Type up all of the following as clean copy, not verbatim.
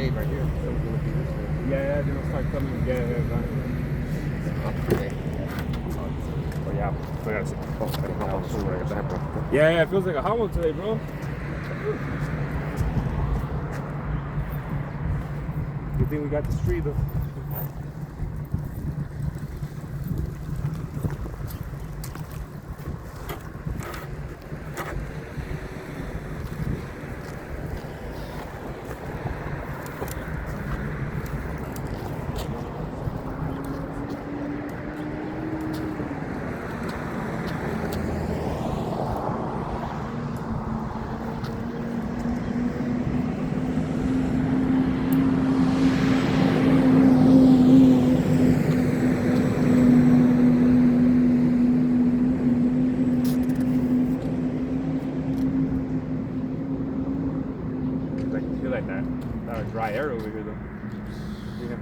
shade right here. So it's gonna be this way. Yeah, they're gonna start coming. Yeah, Okay. Oh yeah, I gotta Oh, yeah, it feels like a hot one today, bro. Good thing we got the street though. Like that dry air over here though. Yeah.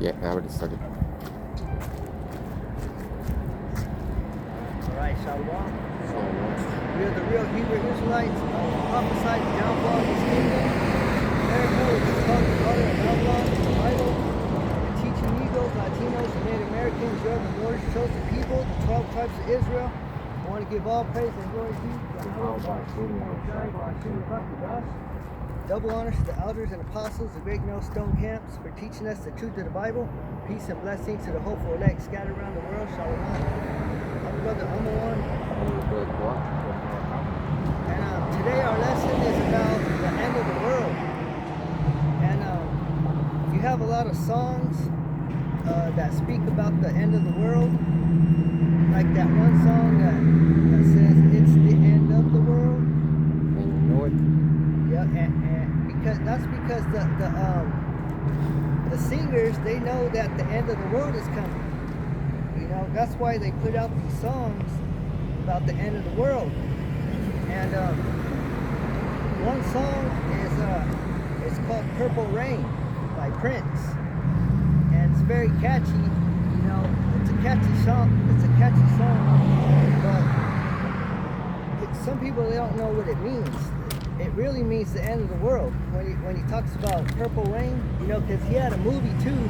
Yeah, I already started. Alright, Shalom. We are the real Hebrew Israelites. Prophesied the downfall of his kingdom. America is called the daughter of Avenal in the Bible. The teaching Negroes, Latinos, and Native Americans, you are the Lord's chosen people, the 12 tribes of Israel. I want to give all praise and glory to you. Double honors to the elders and apostles of Great Millstone Camps for teaching us the truth of the Bible. Peace and blessings to the hopeful elect scattered around the world. Shalom. I'm Brother Avenal. And today our lesson is about the end of the world. And you have a lot of songs that speak about the end of the world. Like that one song that says, "It's the end of the world." And you know it? Yeah, and that's because the singers, they know that the end of the world is coming. You know, that's why they put out these songs about the end of the world. And one song is it's called "Purple Rain" by Prince, and it's very catchy. You know, it's a catchy song. It's a catchy song, but some people, they don't know what it means. It really means the end of the world. When he talks about purple rain, you know, because he had a movie too.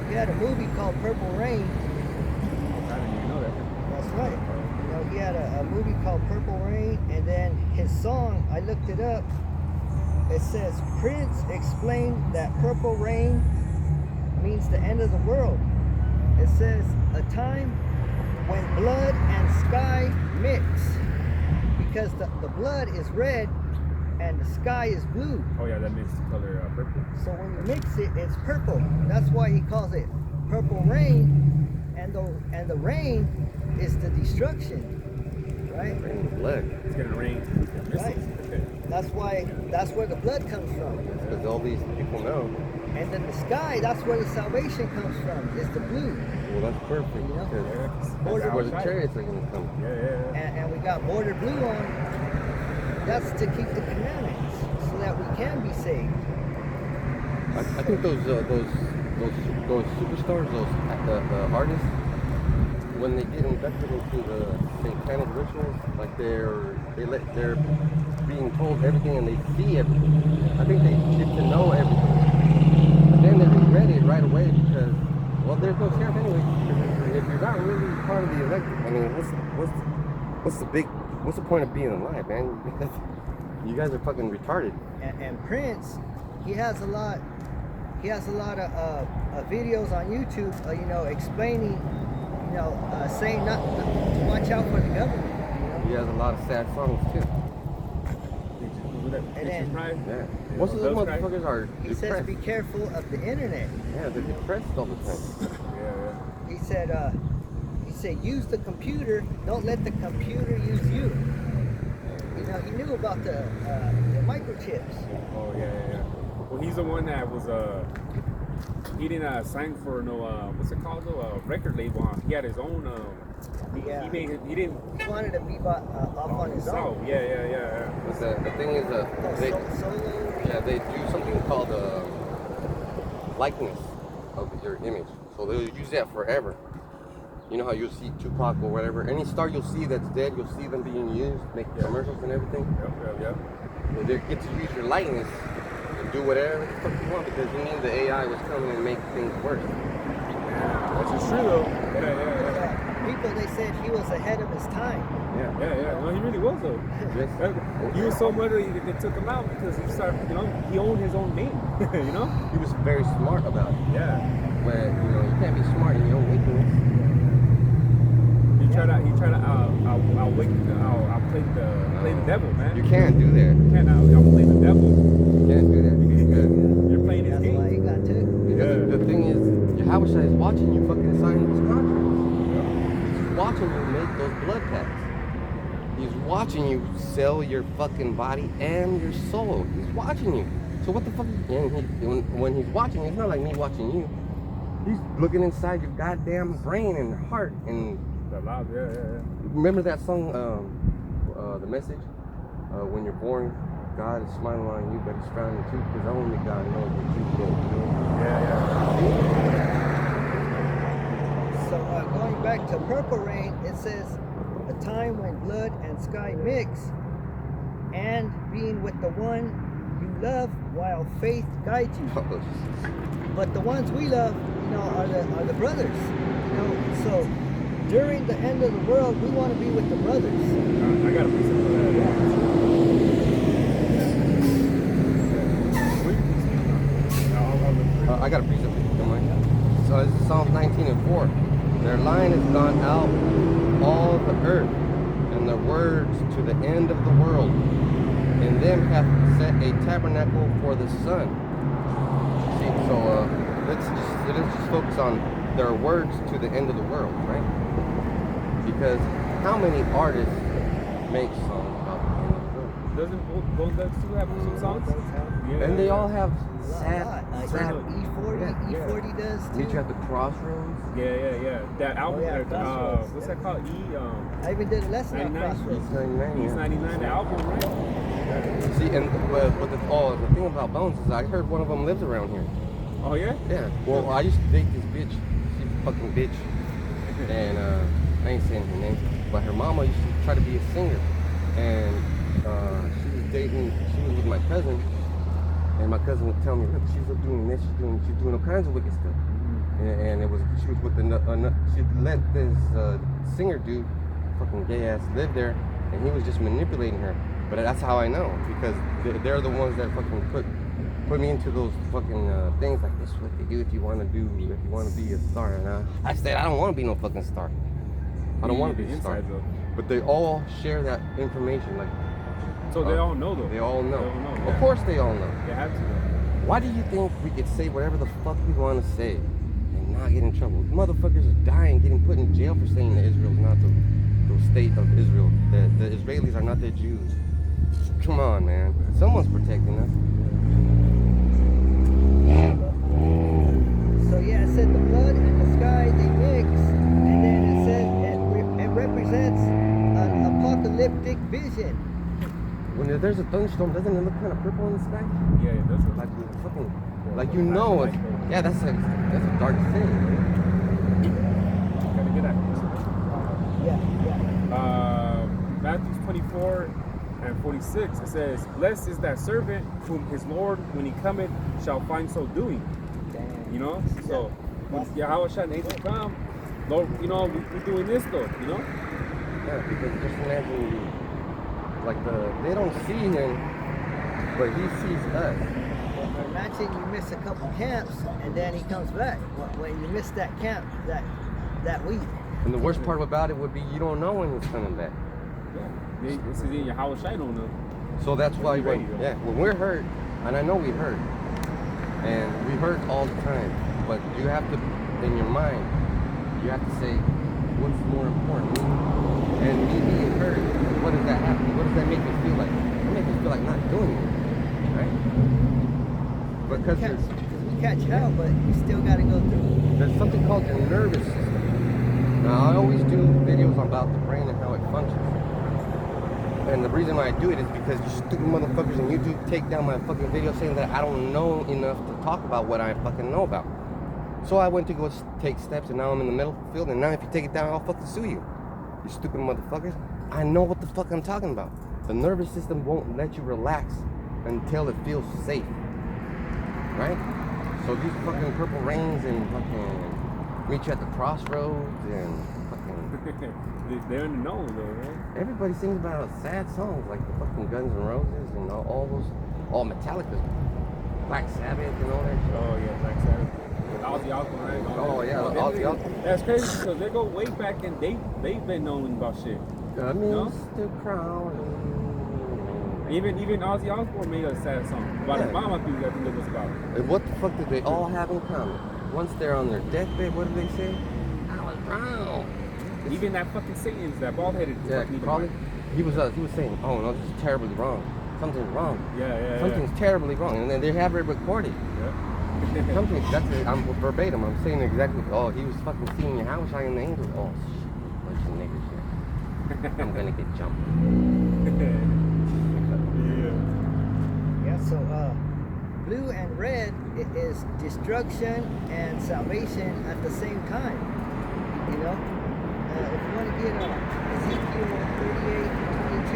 He had a movie called Purple Rain. I didn't even know that. That's right. You know, he had a movie called Purple Rain, and then his song, I looked it up. It says Prince explained that purple rain means the end of the world. It says a time when blood and sky mix. Because the blood is red and the sky is blue. Oh yeah, that makes the color purple. So when you mix it, it's purple. That's why he calls it purple rain. And the rain is the destruction, right? Rain, blood. It's gonna rain. Right. Okay. That's where the blood comes from. Because all these people know. And then the sky, that's where the salvation comes from. It's the blue. Well, that's perfect. You know? Because Border- that's where the chariots are going to come. Yeah. And we got border blue on. That's to keep the commandments so that we can be saved. I think those those superstars, those artists, when they get inducted into the satanic rituals, like they're being told everything and they see everything. I think they get to know everything, but then they regret it right away because, well, there's no chance anyway. If you're not really part of the elect, I mean, what's the point of being alive, man? Because you guys are fucking retarded. And Prince, he has a lot of videos on YouTube, you know, explaining, you know, saying not to watch out for the government. You know? He has a lot of sad songs too. And then, Yeah. Most of those motherfuckers are he depressed. says, be careful of the internet. Yeah, they're depressed all the time. He said, use the computer. Don't let the computer use you. You know, he knew about the microchips. Oh yeah. Well, he's the one that was he didn't sign for no what's it called though, record label. He had his own. He didn't. He wanted to be off on his own. Yeah. But the thing is, they do something called likeness of your image. So they'll use that forever. You know how you'll see Tupac or whatever. Any star you'll see that's dead, you'll see them being used, make commercials and everything. Yep. They get to use your likeness and do whatever the fuck you want because you mean the AI was coming and make things worse. That's just true though. Yeah. People, they said he was ahead of his time. Yeah. No, he really was though. Yes. He was so much that they took him out because he started, you know, he owned his own name. You know? He was very smart about it. Yeah. But you know, you can't be smart in your own weakness. He tried to play the devil, man. You can't do that. You can't outplay the devil. You can't do that because You're playing his That's why he game. got took. because the thing is, Yahushua is watching you fucking sign those contracts. He's watching you make those blood pacts. He's watching you sell your fucking body and your soul. He's watching you. So what the fuck? And when he's watching, it's not like me watching you. He's looking inside your goddamn brain and heart. And Yeah. remember that song, The Message? When you're born, God is smiling on you, but he's frowning too, because only God knows what you go through. Yeah. So going back to Purple Rain, it says, a time when blood and sky mix, and being with the one you love while faith guides you. But the ones we love, you know, are the brothers. You know, so during the end of the world, we want to be with the brothers. I got a piece of that. I got a piece of it. Don't mind. So this is Psalms 19:4. Their line has gone out all the earth, and their words to the end of the world. In them hath set a tabernacle for the sun. See, so let's just focus on their words to the end of the world, right? Because how many artists make songs about the end of the world? Doesn't both those two have some songs? Yeah. And they all have sad. E40 does Meet too. you at the crossroads. Yeah. That album, yeah, Crossroads. what's that called? I even did a lesson on 99. Crossroads. East 99. East Yeah. 99, the album, right? See, and but the thing about Bones is I heard one of them lives around here. Oh yeah? Yeah. Well, I used to date this bitch. She's a fucking bitch. And I ain't saying her name, but her mama used to try to be a singer. And she was with my cousin. And my cousin would tell me, look, she's doing this, she's doing all kinds of wicked stuff. And she was with she let this singer dude, fucking gay ass, live there, and he was just manipulating her. But that's how I know, because they're the ones that fucking put me into those fucking things like this. What they do if you want to be a star. And I said I don't want to be no fucking star. I don't want to be a star. But they all share that information, like. So they all know though. They all know. Yeah. Of course they all know. They have to. Why do you think we could say whatever the fuck we want to say and not get in trouble? Motherfuckers are dying, getting put in jail for saying that Israel's not the state of Israel. That the Israelis are not the Jews. Come on, man. Someone's protecting us. So yeah, it said the blood and the sky, they mix, and then it said it represents an apocalyptic vision. When there's a thunderstorm, doesn't it look kind of purple in the sky? Yeah, it does. Like fucking Like you know, it's, yeah, that's a dark thing. Gotta get that. Yeah. Matthew 24:46. It says, "Blessed is that servant whom his Lord, when he cometh, shall find so doing." Damn. You know, so when Yahweh Shai and angels come, Lord, you know, we're doing this though, you know. Yeah, because just imagine, like they don't see him, but he sees us. Well, imagine you miss a couple camps and then he comes back. When you miss that camp that week. And the worst part about it would be you don't know when he's coming back. Yeah, this is in Yahweh Shai don't know. So that's why Ready, when we're hurt, and I know we hurt, and we hurt all the time, but you have to, in your mind, you have to say, what's more important, me and me being hurt? What does that happen? What does that make me feel like? It makes me feel like not doing it, right? Because we catch hell, but you still got to go through. there's something called your nervous system. Now I always do videos about the brain and how it functions. And the reason why I do it is because you stupid motherfuckers on YouTube take down my fucking video saying that I don't know enough to talk about what I fucking know about. So I went to go take steps, and now I'm in the middle field, and now if you take it down, I'll fucking sue you. You stupid motherfuckers. I know what the fuck I'm talking about. The nervous system won't let you relax until it feels safe. Right? So these fucking purple rains and fucking meet you at the crossroads and fucking... They're in the know though, right? Everybody sings about sad songs like the fucking Guns N' Roses and all those, all Metallica, Black Sabbath and all that shit. Oh yeah, Black Sabbath. Ozzy Osbourne, right? Oh yeah, Ozzy Osbourne. That's crazy because they go way back and they've been knowing about shit. Mr. Crowley. Even Ozzy Osbourne made a sad song about his mom. I think it was about. And what the fuck did they all have in common? Once they're on their deathbed, what do they say? I was wrong. Even that fucking Satan's, that bald-headed. Yeah, probably. He was saying, oh no, this is terribly wrong. Something's wrong. Yeah. Something's terribly wrong, and then they have it recorded. Yeah. Something. I'm verbatim. I'm saying exactly. Oh, he was fucking seeing your house, I and the angels. Oh shit, bunch of niggas here. I'm gonna get jumped. Yeah. So blue and red is destruction and salvation at the same time. You know. If you want to get Ezekiel 38:22.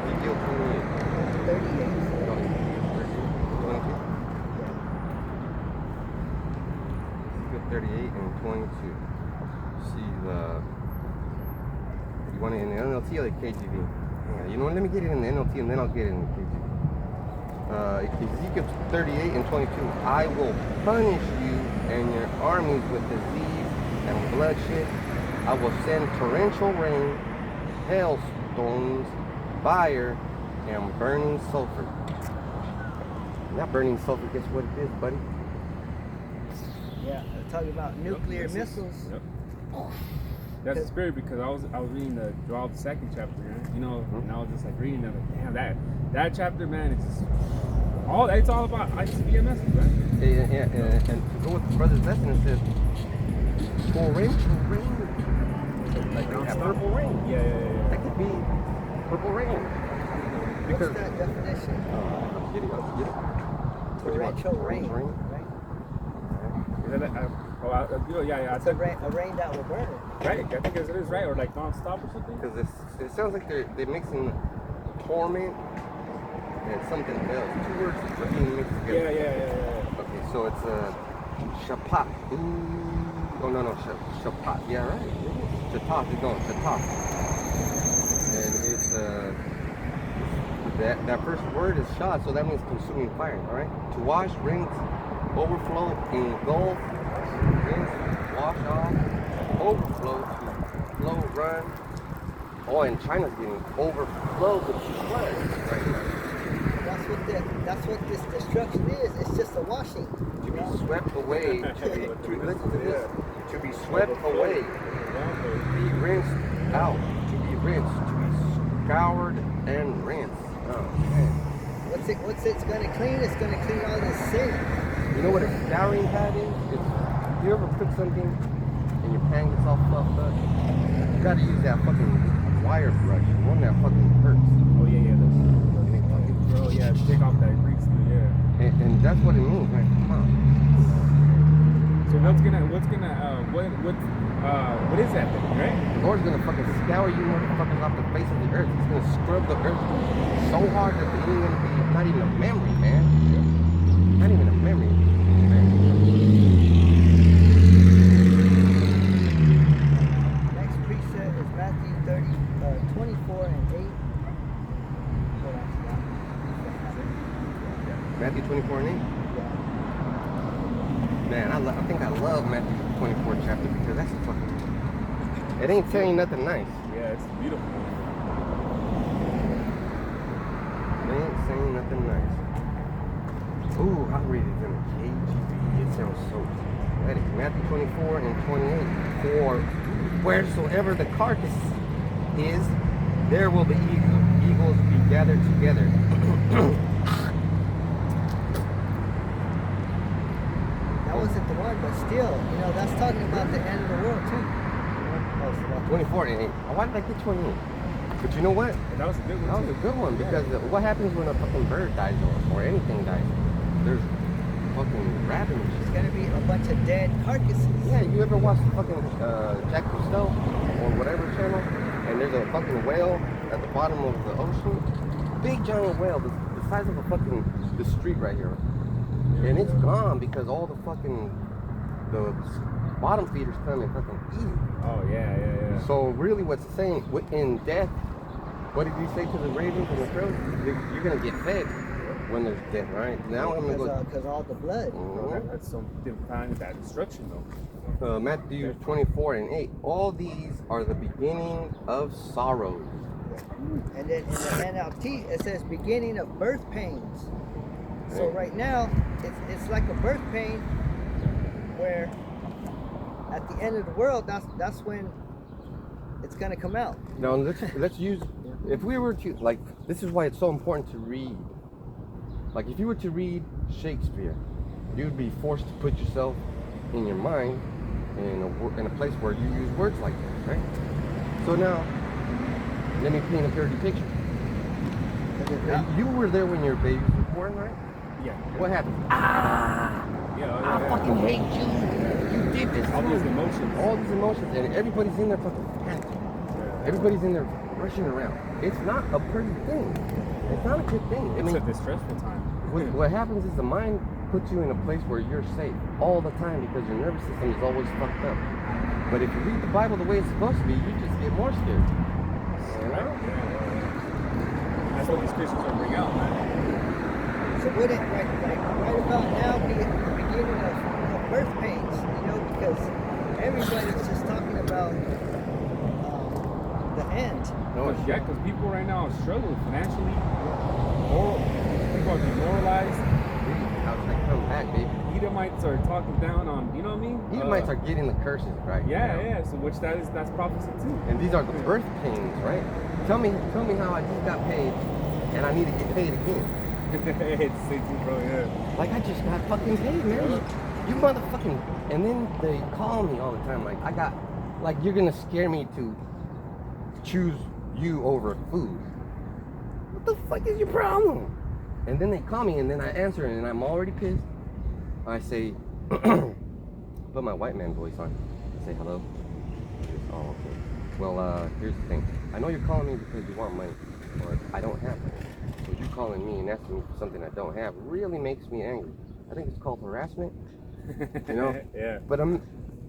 Ezekiel 38. 38 and 22. See the. You want it in the NLT or the KJV? Yeah, you know what? Let me get it in the NLT and then I'll get it in the KJV. Ezekiel 38 and 22. I will punish you and your armies with disease and bloodshed. I will send torrential rain, hailstones, fire, and burning sulfur. Not burning sulfur, guess what it is, buddy? Yeah, they're talking about nuclear missiles. Yep. That's the spirit because I was reading the Joel the second chapter, you know, and I was just like reading it, like, damn, that chapter, man, it's just it's all about ICBMS, right? Yeah, and to go with the brother's lesson, it says torrential rain. Like purple rain. Yeah. That could be purple rain. Because what's that definition? I'll get it. Torrential rain. Right? I said a rain that will burn. Right, I think it is right, or like non-stop or something. Because it sounds like they're mixing torment and something else. Two words are being mixed together. Yeah. Okay, so it's shapat. Oh no, shapat. Yeah, right. Shatat. You're going shatat. And it's that first word is shad, so that means consuming fire. All right. To wash, rinse, overflow, engulf, rinse, wash off, overflow, to flow, run. Oh, and China's getting overflowed with flood right now. That's what this destruction is. It's just a washing. To be swept away, listen to this, to be swept away, to be rinsed out, to be rinsed, to be scoured and rinsed. Oh, man. What's it's gonna clean? It's gonna clean all this sin. You know what a scouring pad is? If you ever cook something and your pan gets all fluffed up, you gotta use that fucking wire brush, one that fucking hurts. Oh yeah, And it fucking Oh yeah, take off that Greek stuff, yeah. And that's what it means, right? Come on. So what is that then, right? The Lord's gonna fucking scour you motherfuckers off the face of the earth. He's gonna scrub the earth so hard that it ain't gonna be not even a memory, man. Not even a memory. Next precept is Matthew 24 and 8. Matthew 24 and 8. Man, I think I love Matthew 24 chapter because that's a fucking. It ain't telling you nothing nice. Yeah, it's beautiful. It ain't saying nothing nice. Ooh, I'll read it in the KJV. It sounds so poetic. Matthew 24 and 28. For wheresoever the carcass is, there will the eagles be gathered together. That wasn't the one, but still, that's talking about the end of the world too. 24 and 8. Why did I get 28? But you know what? And that was a good one. That was a good one because what happens when a fucking bird dies or anything dies? There's fucking rabbits. There's gonna be a bunch of dead carcasses. Yeah, you ever watch the fucking Jack Cousteau or whatever channel? And there's a fucking whale at the bottom of the ocean. Big giant whale, the size of a fucking the street right here. And it's gone because all the bottom feeders come and fucking eat it. Oh yeah. So really what's saying, in death, what did you say to the ravens and the crows? You're gonna get fed when there's death, right? Now I'm gonna go. Because all the blood. That's some kind of that destruction though. Matthew 24 and 8. All these are the beginning of sorrows. And then in the NLT it says beginning of birth pains. So right now it's like a birth pain where at the end of the world that's when it's gonna come out. Now let's use, if we were to, like, this is why it's so important to read. Like if you were to read Shakespeare, you would be forced to put yourself in your mind in a place where you use words like this, right? So now, let me paint a dirty picture. You were there when your babies were born, right? Yeah. What happened? Yeah. I fucking hate you. You did this. All these emotions. All these emotions, and everybody's in there fucking panicking. Everybody's in there rushing around. It's not a pretty thing. It's not a good thing. It's a distressful time. What happens is the mind puts you in a place where you're safe all the time because your nervous system is always fucked up. But if you read the Bible the way it's supposed to be, you just get more scared. You know? That's what these Christians are bring out, man. So would it right about now be the beginning of birth pains, because everybody's just talking about the end. No, yeah, because people right now are struggling financially. People are demoralized. How's that come back, baby? Edomites are talking down on, you know what I mean? Edomites are getting the curses, right? Yeah. So that's prophecy too. And these are the birth pains, right? Tell me how I just got paid and I need to get paid again. It's the same thing, bro, yeah. Like I just got fucking paid, man. You motherfucking, and then they call me all the time like you're gonna scare me to choose you over food. What the fuck is your problem? And then they call me and then I answer and I'm already pissed. I say, put my white man voice on. I say hello. Oh, okay. Well, here's the thing. I know you're calling me because you want money, or I don't have money. So you calling me and asking me for something I don't have really makes me angry. I think it's called harassment. Yeah. But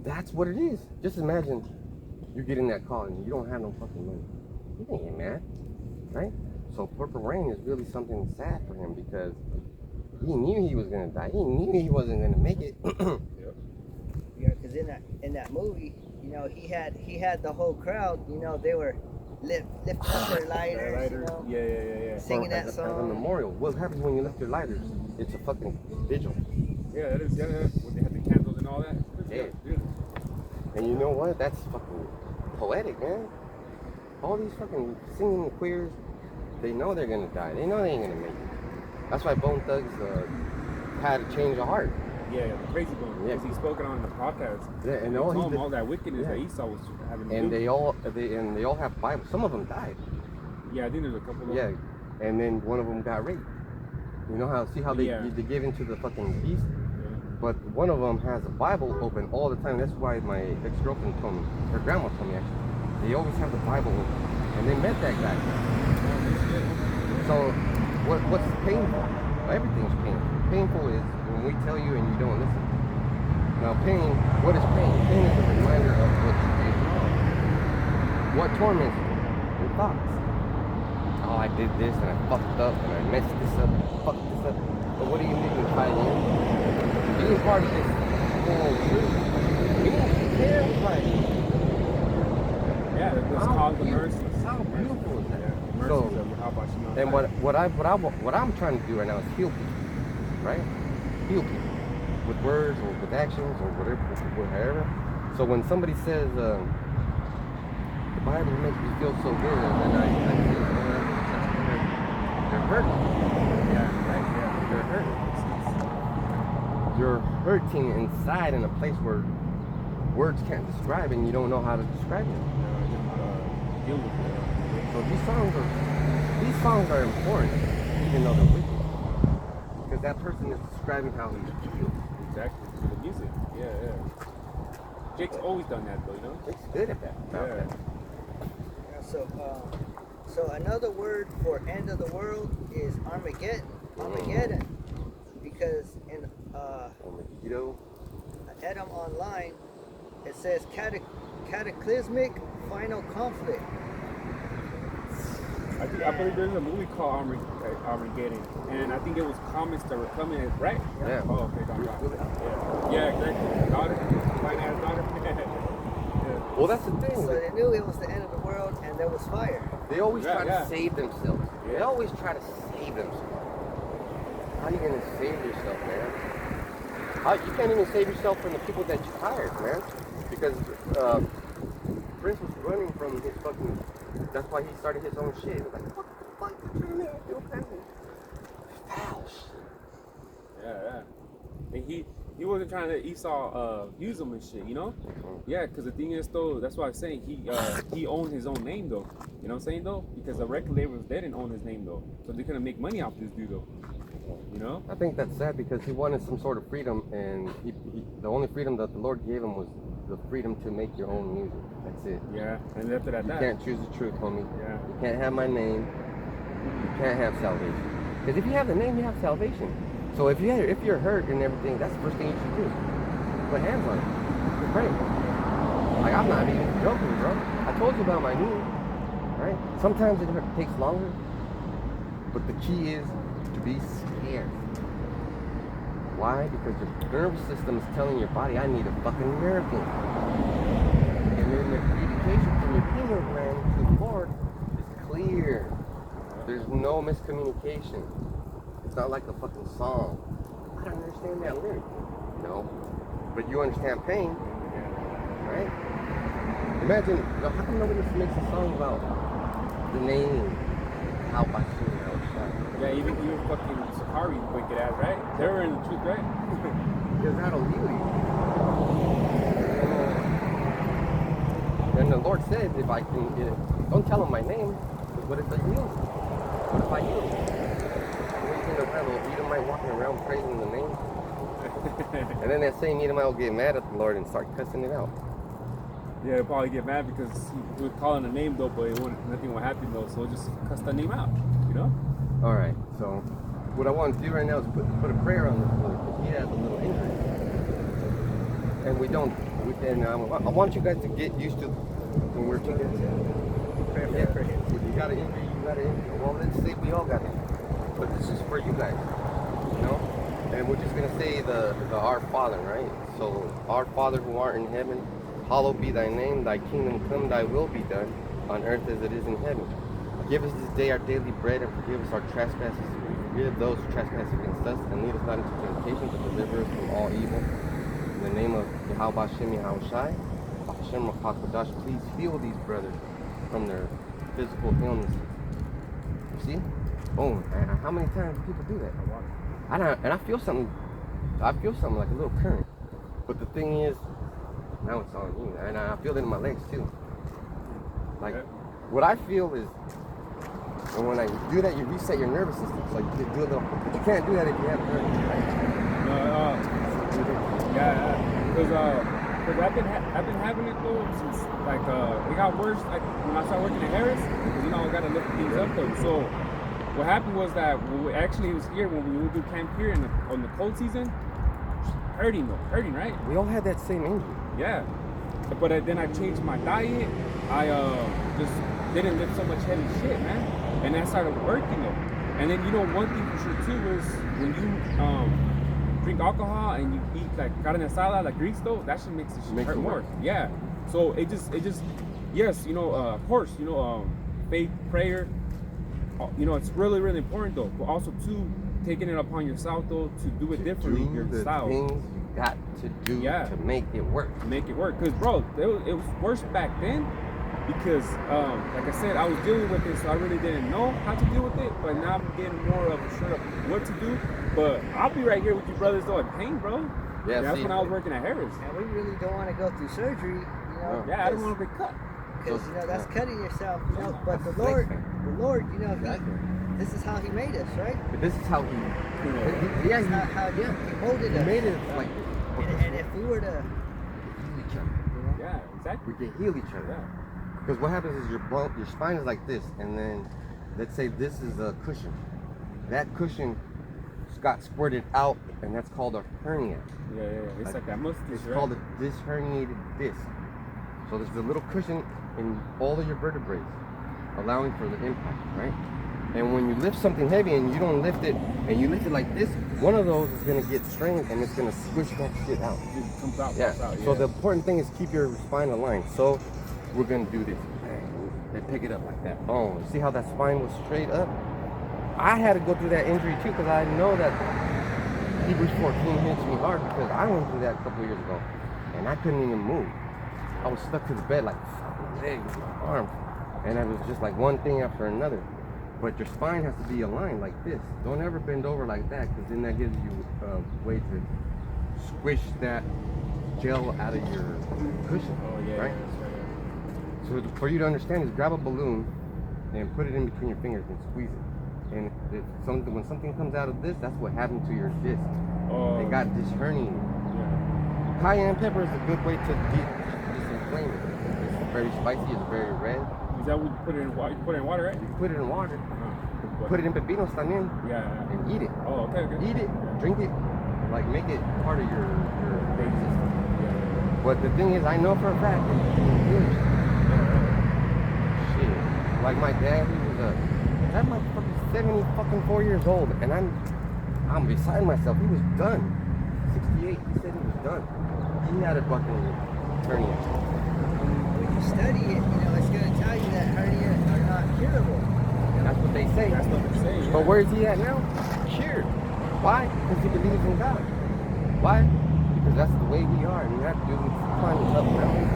that's what it is. Just imagine you're getting that call and you don't have no fucking money. You can't get mad, right? So Purple Rain is really something sad for him because he knew he was gonna die. He knew he wasn't gonna make it. Yeah, because in that movie, he had the whole crowd. They were lifting up their lighters. Yeah. Singing that song. As a memorial. What happens when you lift your lighters? It's a fucking vigil. Yeah, that is. Yeah. When they have the candles and all that. Yeah. And you know what? That's fucking poetic, man. All these fucking singing queers, they know they're gonna die. They know they ain't gonna make it. That's why Bone Thugs had a change of heart. Yeah, the crazy Bone. Yeah. Because he's spoken on the podcast. Yeah, and he told him all that wickedness that Esau was having. And they all have Bibles. Some of them died. Yeah, I think there's a couple of them. Yeah, and then one of them got raped. You know see how they give into the fucking beast? Yeah. But one of them has a Bible open all the time. That's why my ex-girlfriend told me, her grandma told me actually, they always have the Bible open. And they met that guy. So what's painful? Everything's painful. Painful is when we tell you and you don't listen. Now pain, what is pain? Pain is a reminder of what you did wrong. What torments you? Your thoughts. Oh, I did this and I fucked up and I messed this up and I fucked this up. But what do you mean by it? Being part of this whole truth. Being terrified. Yeah, it's called the mercy. How beautiful is that? Yeah, So, how about you know? and what I'm trying to do right now is heal people, right? Heal people with words or with actions or whatever. So when somebody says the Bible makes me feel so good, and then I feel they're hurting. Yeah, right. Yeah, You're hurting. You're hurting inside in a place where words can't describe, and you don't know how to describe it. So these songs are important, even though they're wicked, because that person is describing how he feels. Exactly. For the music. Yeah. Jake's always done that, though. You know. Jake's good at that. Yeah, so another word for end of the world is Armageddon. Armageddon, because in Edom Online, it says cataclysmic final conflict. I believe there's a movie called Armageddon, and I think it was comments that were coming, right? Yeah. Oh, okay, yeah, exactly. Daughter, fine ass daughter. Yeah. Well, that's the thing. So they knew it was the end of the world, and there was fire. They always try to save themselves. Yeah. They always try to save themselves. How are you gonna save yourself, man? You can't even save yourself from the people that you hired, man. Because Prince was running from his fucking. That's why he started his own shit. He was like, what the fuck you trying to do? Foul shit. Yeah. And he wasn't trying to Esau use him and shit, you know? Yeah, because the thing is though, that's why I'm saying he owned his own name though. You know what I'm saying though? Because the record labels, they didn't own his name though. So they couldn't make money off this dude though. You know? I think that's sad because he wanted some sort of freedom, and the only freedom that the Lord gave him was the freedom to make your own music. That's it. Yeah, and left it at that. You can't choose the truth, homie. Yeah. You can't have my name. You can't have salvation. Because if you have the name, you have salvation. So if you're hurt and everything, that's the first thing you should do. Put hands on it. Pray. Like, I'm not even joking, bro. I told you about my knee, right? Sometimes it takes longer, but the key is to be scared. Why? Because your nervous system is telling your body, I need a fucking miracle. And then the communication from your pineal gland to the Lord is clear. There's no miscommunication. It's not like a fucking song. I don't understand that lyric. No. But you understand pain, right? Imagine, how come nobody makes a song about the name? How about you? Yeah, even fucking Sakari, wicked ass, right? They were in the truth, right? Because that'll heal you. And the Lord said, if I can, don't tell him my name, but what if I heal him? What if I heal him? You think the little Edomite walking around praising the name? And then that same Edomite will get mad at the Lord and start cussing it out. Yeah, he'll probably get mad because he was calling the name though, but nothing will happen though, so just cuss the name out, you know? Alright, so what I want to do right now is put a prayer on this boy because he has a little injury. And I want you guys to get used to when we're together. If you got an injury, you got an injury. Well, let's say we all got it. But this is for you guys, you know? And we're just going to say the Our Father, right? So, Our Father who art in heaven, hallowed be thy name, thy kingdom come, thy will be done, on earth as it is in heaven. Give us this day our daily bread, and forgive us our trespasses, and forgive those who trespass against us, and lead us not into temptation, but deliver us from all evil. In the name of Yahweh Hashem Yahushai, Hashem HaKadosh, please heal these brothers from their physical illnesses. You see? Boom. How many times do people do that? And I feel something. I feel something like a little current. But the thing is, now it's on you, and I feel it in my legs too. Like, what I feel is, And when I do that, you reset your nervous system. So you can do a little, but you can't do that if you have hernia, right? Because I've been having it though since like it got worse like when I started working at Harris. Because you know I gotta lift things up though. So what happened was that it was here when we would do camp here on the cold season. Hurting, right? We all had that same injury. Yeah. But then I changed my diet. I just didn't lift so much heavy shit, man. And I started working though. And then you know one thing for sure too is when you drink alcohol and you eat like carne asada, like grease though, that shit makes the shit hurt more. Yeah. So it just yes, you know, of course, you know, faith, prayer, you know, it's really, really important though. But also too, taking it upon yourself though to do it differently, your style. Things you got to do to make it work. Because bro, it was worse back then. Because, like I said, I was dealing with it, so I really didn't know how to deal with it. But now I'm getting more of a sure of what to do. But I'll be right here with you brothers though in pain, bro. Yeah, that's when I was working at Harris. And we really don't want to go through surgery, you know. Yeah, I don't want to be cut. Because you know that's cutting yourself, you know. But the Lord, you know, this is how He made us, right? But this is how He, He molded us. He made it like. And if we were to heal each other, yeah, exactly. we can heal each other. Yeah. Because what happens is your spine is like this, and then let's say this is a cushion. That cushion got squirted out, and that's called a hernia. Yeah. It's like that muscle. It's called a disherniated disc. So there's a little cushion in all of your vertebrae, allowing for the impact, right? And when you lift something heavy and you don't lift it, and you lift it like this, one of those is gonna get strained, and it's gonna squish that shit out. It comes out. Yeah. So the important thing is keep your spine aligned. So we're gonna do this. Then pick it up like that. Boom. See how that spine was straight up? I had to go through that injury too because I know that Hebrews 14 hits me hard because I went through that a couple years ago and I couldn't even move. I was stuck to the bed like my legs, my arms, and it was just like one thing after another. But your spine has to be aligned like this. Don't ever bend over like that because then that gives you a way to squish that gel out of your cushion. Oh yeah. Right? So for you to understand is grab a balloon and put it in between your fingers and squeeze it. And when something comes out of this, that's what happened to your disc. Oh. It got disherniated. Yeah. Cayenne pepper is a good way to disinflame it. It's very spicy, it's very red. Is that what you put it in water? You put it in water, right? You put it in water. Put it in pepinos también. Yeah. And eat it. Oh, okay. Eat it, drink it, like make it part of your brain system. Yeah. But the thing is, I know for a fact that you can heal yourself. Shit. Like my dad, he was that motherfucker's 74 years old, and I'm beside myself. He was done. 68. He said he was done. He had a fucking hernia. When you study it, you know, it's gonna tell you that hernias are not curable. That's what they say. That's what they're saying. Yeah. But where is he at now? Cured. Why? Because he believes in God. Why? Because that's the way we are. And that dude is climbing up mountains,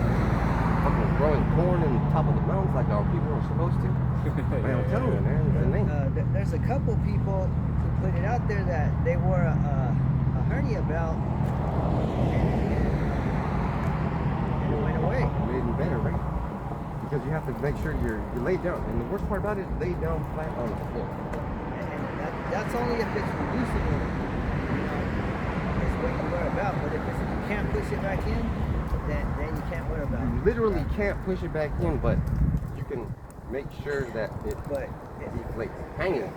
fucking growing corn in the top of the mountains like our people are supposed to. Man, I'm telling you, man, it's the name. There's a couple people who put it out there that they wore a hernia belt and it went away. Made it better, right? Because you have to make sure you're laid down. And the worst part about it is lay down flat on the floor. And that's only if it's reducible. You know, it's what you wear a belt. But if you can't push it back in, then you can't wear a belt. You literally can't push it back in, but you can make sure that it deflates. Hanging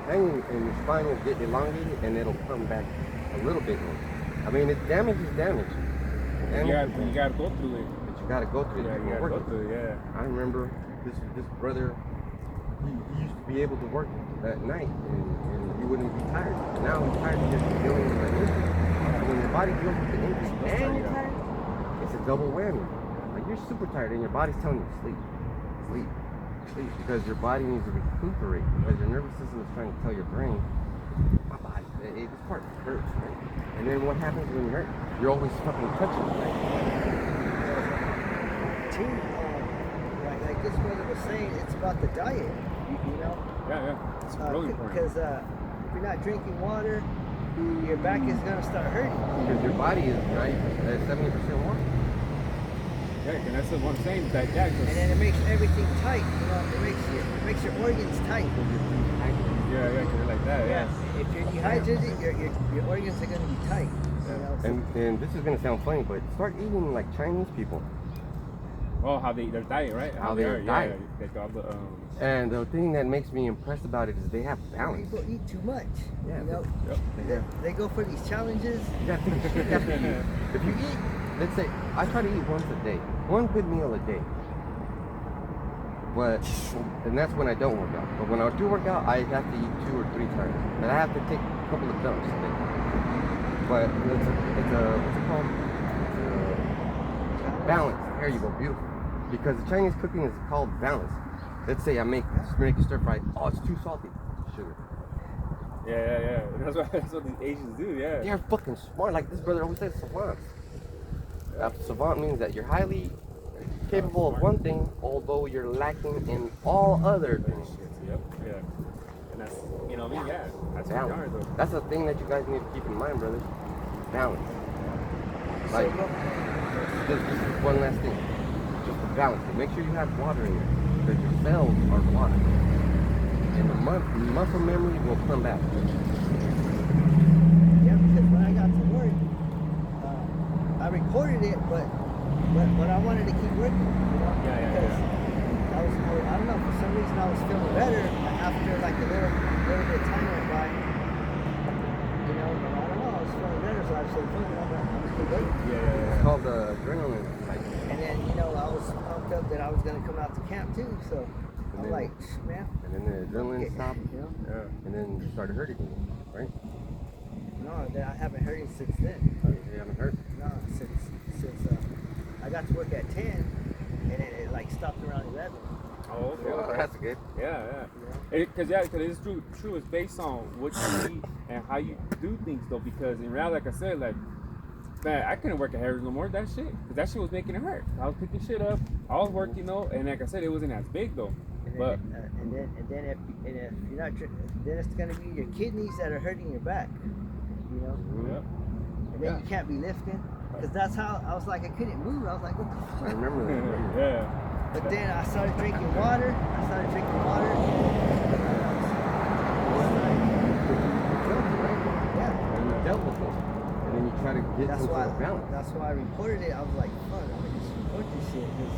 and your spine will get elongated and it'll come back a little bit more. I mean, damage is damage. You gotta go through it. But you gotta go through it. Yeah, you gotta go through it, yeah. I remember this brother, he used to be able to work at night and he wouldn't be tired. Now he's tired because he's dealing with an injury. So when your body deals with the injury and you're tired, it's a double whammy. Like you're super tired and your body's telling you sleep. Because your body needs to recuperate. Because your nervous system is trying to tell your brain, my body, this part hurts, right? And then what happens when you hurt? You're always fucking touching it, right? Like this brother was saying, it's about the diet, you know? Yeah. It's really important. Because if you're not drinking water, your back is going to start hurting. Because your body is 70% water. Yeah, and that's what I'm saying. That yeah, And then it makes everything tight. You know, it makes your organs tight. yeah, because they're like that. Yeah. If you're dehydrated, your organs are gonna be tight. You know. So, And this is gonna sound funny, but start eating like Chinese people. Oh, how their diet, right? How their diet. Yeah, they got the And the thing that makes me impressed about it is they have balance. people eat too much. Yeah. You know. Yep. They go for these challenges. You gotta think you have to eat. If you eat, let's say, I try to eat once a day, one good meal a day. But, and that's when I don't work out. But when I do work out, I have to eat 2 or 3 times. And I have to take a couple of dumps a day. But it's a what's it called? Balance. There you go, beautiful. Because the Chinese cooking is called balance. Let's say I make a stir fry. Oh, it's too salty. Sugar. Yeah. That's what these Asians do. Yeah. They're fucking smart. Like this brother always says, savant. Savant means that you're highly capable of one thing, although you're lacking in all other things. Yep. Yeah. And that's yeah. That's what we are Balance. though. That's the thing that you guys need to keep in mind, brothers. Balance. Like, just one last thing. Just the balance. Make sure you have water in there, because your cells are water. And the muscle memory will come back. Yeah, because when I got to work, I recorded it, but I wanted to keep working. You know? Because I don't know, for some reason I was feeling better after like a little bit of time went by. You know, but I don't know, I was feeling better, so I said, I'm gonna keep working. It's called the adrenaline spike. And then, you know, I was pumped up that I was gonna come out to camp too, so I'm like, man. And then the adrenaline stopped, You know? Yeah. and then you started hurting again, right? No, I haven't heard it since then. You haven't hurt? No, since I got to work at 10, and it like stopped around 11. Oh, okay. Oh, that's good. Yeah. Because it's true. It's based on what you eat and how you do things, though. Because in reality, like I said, like, man, I couldn't work at Harris no more. That shit, because that shit was making it hurt. I was picking shit up. I was working though, and like I said, it wasn't as big though. But And then if you're not, then it's gonna be your kidneys that are hurting your back. You know. yeah. And then you can't be lifting. Because that's how I was like, I couldn't move. I was like, what the I fuck? remember that. Yeah. But then I started drinking water. Yeah. And you dealt with it. And then you try to get That's some why. sort of balance. That's why I reported it. I was like, fuck, I'm gonna just report this shit. 'Cause,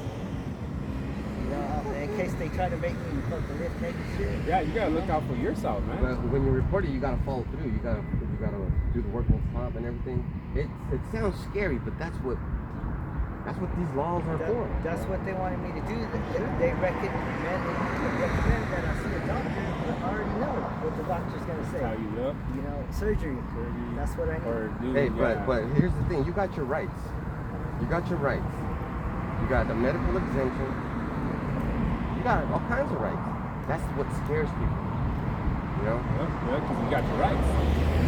you know, in case they try to make me fucking lift heavy shit. Yeah, you gotta look out for yourself, man. But when you report it, you gotta follow through. You gotta do the work on top and everything. It sounds scary, but that's what these laws are for. That's what they wanted me to do. They recommend that I see a doctor, but I already know what the doctor's gonna say. How you look. You know, surgery. That's what I need. Or do, Hey, yeah. but here's the thing. You got your rights. You got your rights. You got the medical exemption. You got all kinds of rights. That's what scares people. You know? Yeah, because you got your rights.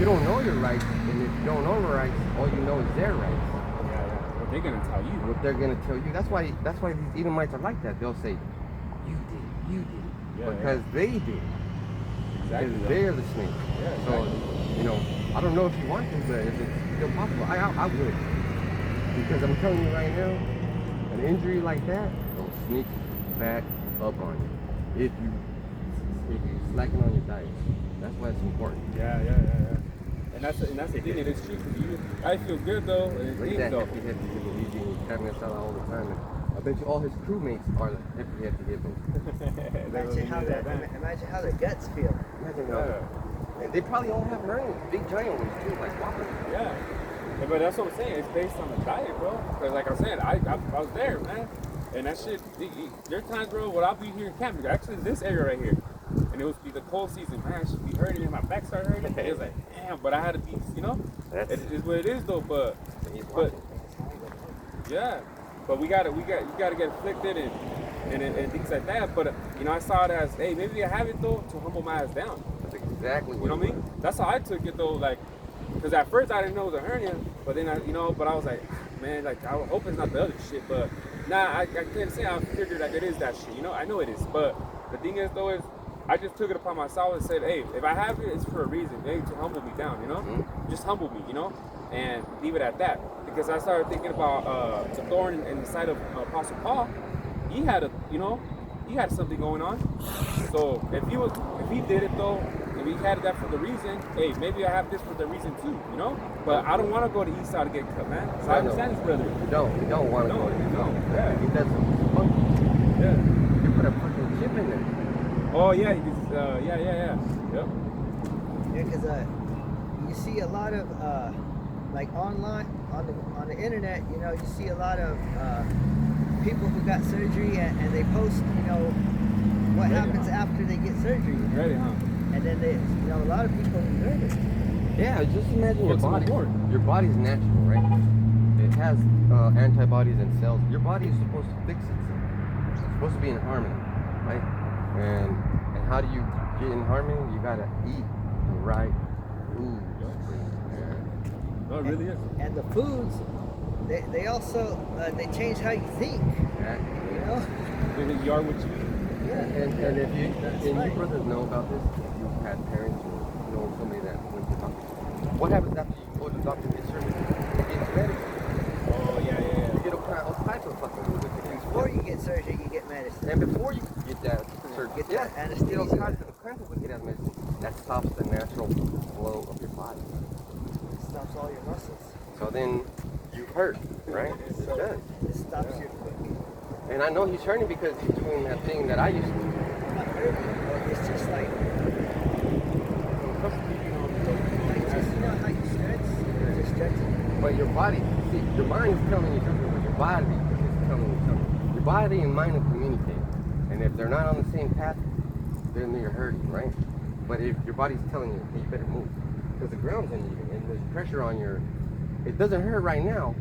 You don't know your rights, and if you don't know your rights, all you know is their rights. Yeah. What they're gonna tell you. What they're gonna tell you. That's why these Edomites are like that. They'll say, "You did it, you did it," Yeah, because they did it. Exactly. Because they're the snake. Yeah, So, you know, I don't know if you want to, but if it's still possible, I would. Because I'm telling you right now, an injury like that will sneak back up on you if you slacking on your diet. That's why it's important. Yeah. And that's the thing. It is true because I feel good though, and it's Like deep that though. hippie people eating carne asada all the time. And I bet you all his crewmates are the hippie hippies. Imagine how their guts feel. Imagine how. And they probably all have hernias, big giant ones too, like whoppers. Yeah, but that's what I'm saying. It's based on the diet, bro. Because like I said, I was there, man. And that shit, there are times, bro, when I'll be here in camp, actually this area right here, and it was be the cold season, man, I should be hurting, and my back started hurting. It was like, damn, but I had to be, you know, it is what it is though. But yeah, but you gotta get afflicted and things like that. But you know, I saw it as, hey, maybe I have it though to humble my ass down. That's exactly what You know what I mean? That's how I took it though, like, because at first I didn't know it was a hernia, but then but I was like, man, like, I hope it's not the other shit, but nah, I can't say I figured like it is that shit, you know? I know it is, but the thing is though is, I just took it upon myself and said, hey, if I have it, it's for a reason, maybe to humble me down, you know? Mm-hmm. Just humble me, you know? And leave it at that. because I started thinking about the thorn in the side of Apostle Paul. He had he had something going on. So if he did it though, if he had that for the reason, hey, maybe I have this for the reason too, you know. But I don't want to go to East Side to get cut, man. So I understand his brother. You don't want to go to East Side. Yeah. He does some funky. Yeah. You put a fucking chip in there. Oh yeah, yeah. Yep. Yeah, because you see a lot of like online on the internet, you know, you see a lot of people who got surgery and they post, you know, what happens after they get surgery. Ready, huh? And then they, you know, a lot of people regret it. Yeah, just imagine your What's body. more? Your body's natural, right? It has antibodies and cells. Your body is supposed to fix itself. It's supposed to be in harmony, right? And how do you get in harmony? You gotta eat the right food. No, it really is. And the foods, they also they change how you think. Exactly. You know. You are what you eat. Yeah. And if you right. you brothers know about this, if you had parents or know somebody that went to the doctor, what happens after you go to the doctor and get surgery? You get medicine. Oh yeah. You get all types of fucking food. Before you get surgery, you get medicine. And before you get that surgery, Get that you get all anesthesia. kinds of wicked ass medicine that stops the natural flow of your body. It stops all your muscles. So then you hurt, right? It does. It stops your cooking. And I know he's hurting because he's doing that thing that I used to do. Not hurting, but it's just like just, you know how you stretch? You're just stretching. But your body, see, your mind is telling you something, but your body is telling you something. Your body and mind will communicate. And if they're not on the same path, then you're hurting, right? But if your body's telling you, hey, you better move. Because the ground's uneven and there's pressure on your, it doesn't hurt right now.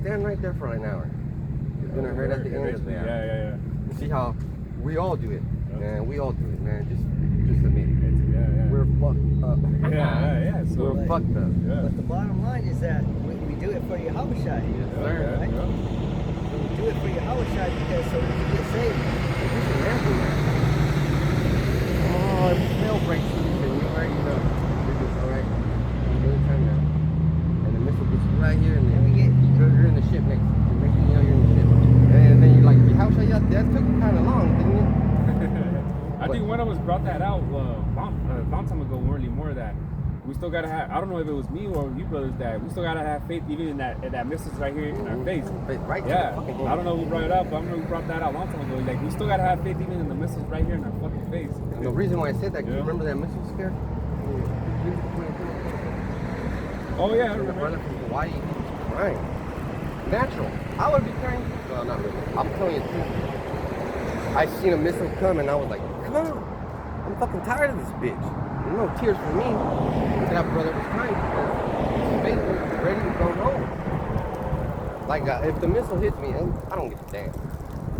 Stand right there for an hour. It's gonna hurt at the end of the hour. Yeah. You see how we all do it. Man, we all do it, man. Just admit it. Yeah. We're fucked up. Yeah. So We're fucked up. yeah. But the bottom line is that we do it for your Habashai. Yes, sir. Right? We do it for your Habashai because so we can get saved. Just imagine that. Oh, the snail breaks loose and you already know. You're just alright. I'm doing time now. And the missile gets right here and then you're in the ship next. Next thing you know, you're in the ship. And then you're like, how should I? That took kind of long, didn't it? I think one of us brought that out a long time ago, really more that we still gotta have. I don't know if it was me or you brothers that we still gotta have faith even in that missiles right here in our face. Right. Yeah, I don't know who brought it up, but I remember we brought that out a long time ago. Like we still gotta have faith even in the missiles right here in our fucking face. And the reason why I said that, you remember that missile scare? Oh yeah, I The remember. brother from Hawaii, he was crying. Natural. I would be crying. Well, not really. I'm telling you the truth. I seen a missile come and I was like, come on. I'm fucking tired of this bitch. No tears for me. That brother was crying because his faith was ready to go home. Like, if the missile hits me, I don't give a damn.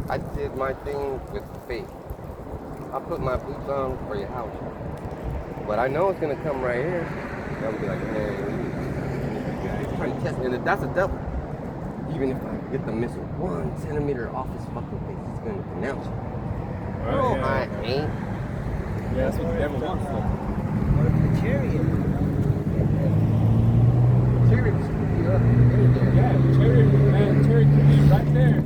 I did my thing with faith. I put my boots on for your house. But I know it's gonna come right here. And I'll be like, man, he's trying to test me. And if that's a devil, even if I get the missile 1 centimeter off his fucking face, it's gonna pronounce it. Right, No, yeah. I ain't. Yeah, that's what the devil wants. Though. Or the chariot. Chariot scoop you up in there. Yeah, chariot could be right there,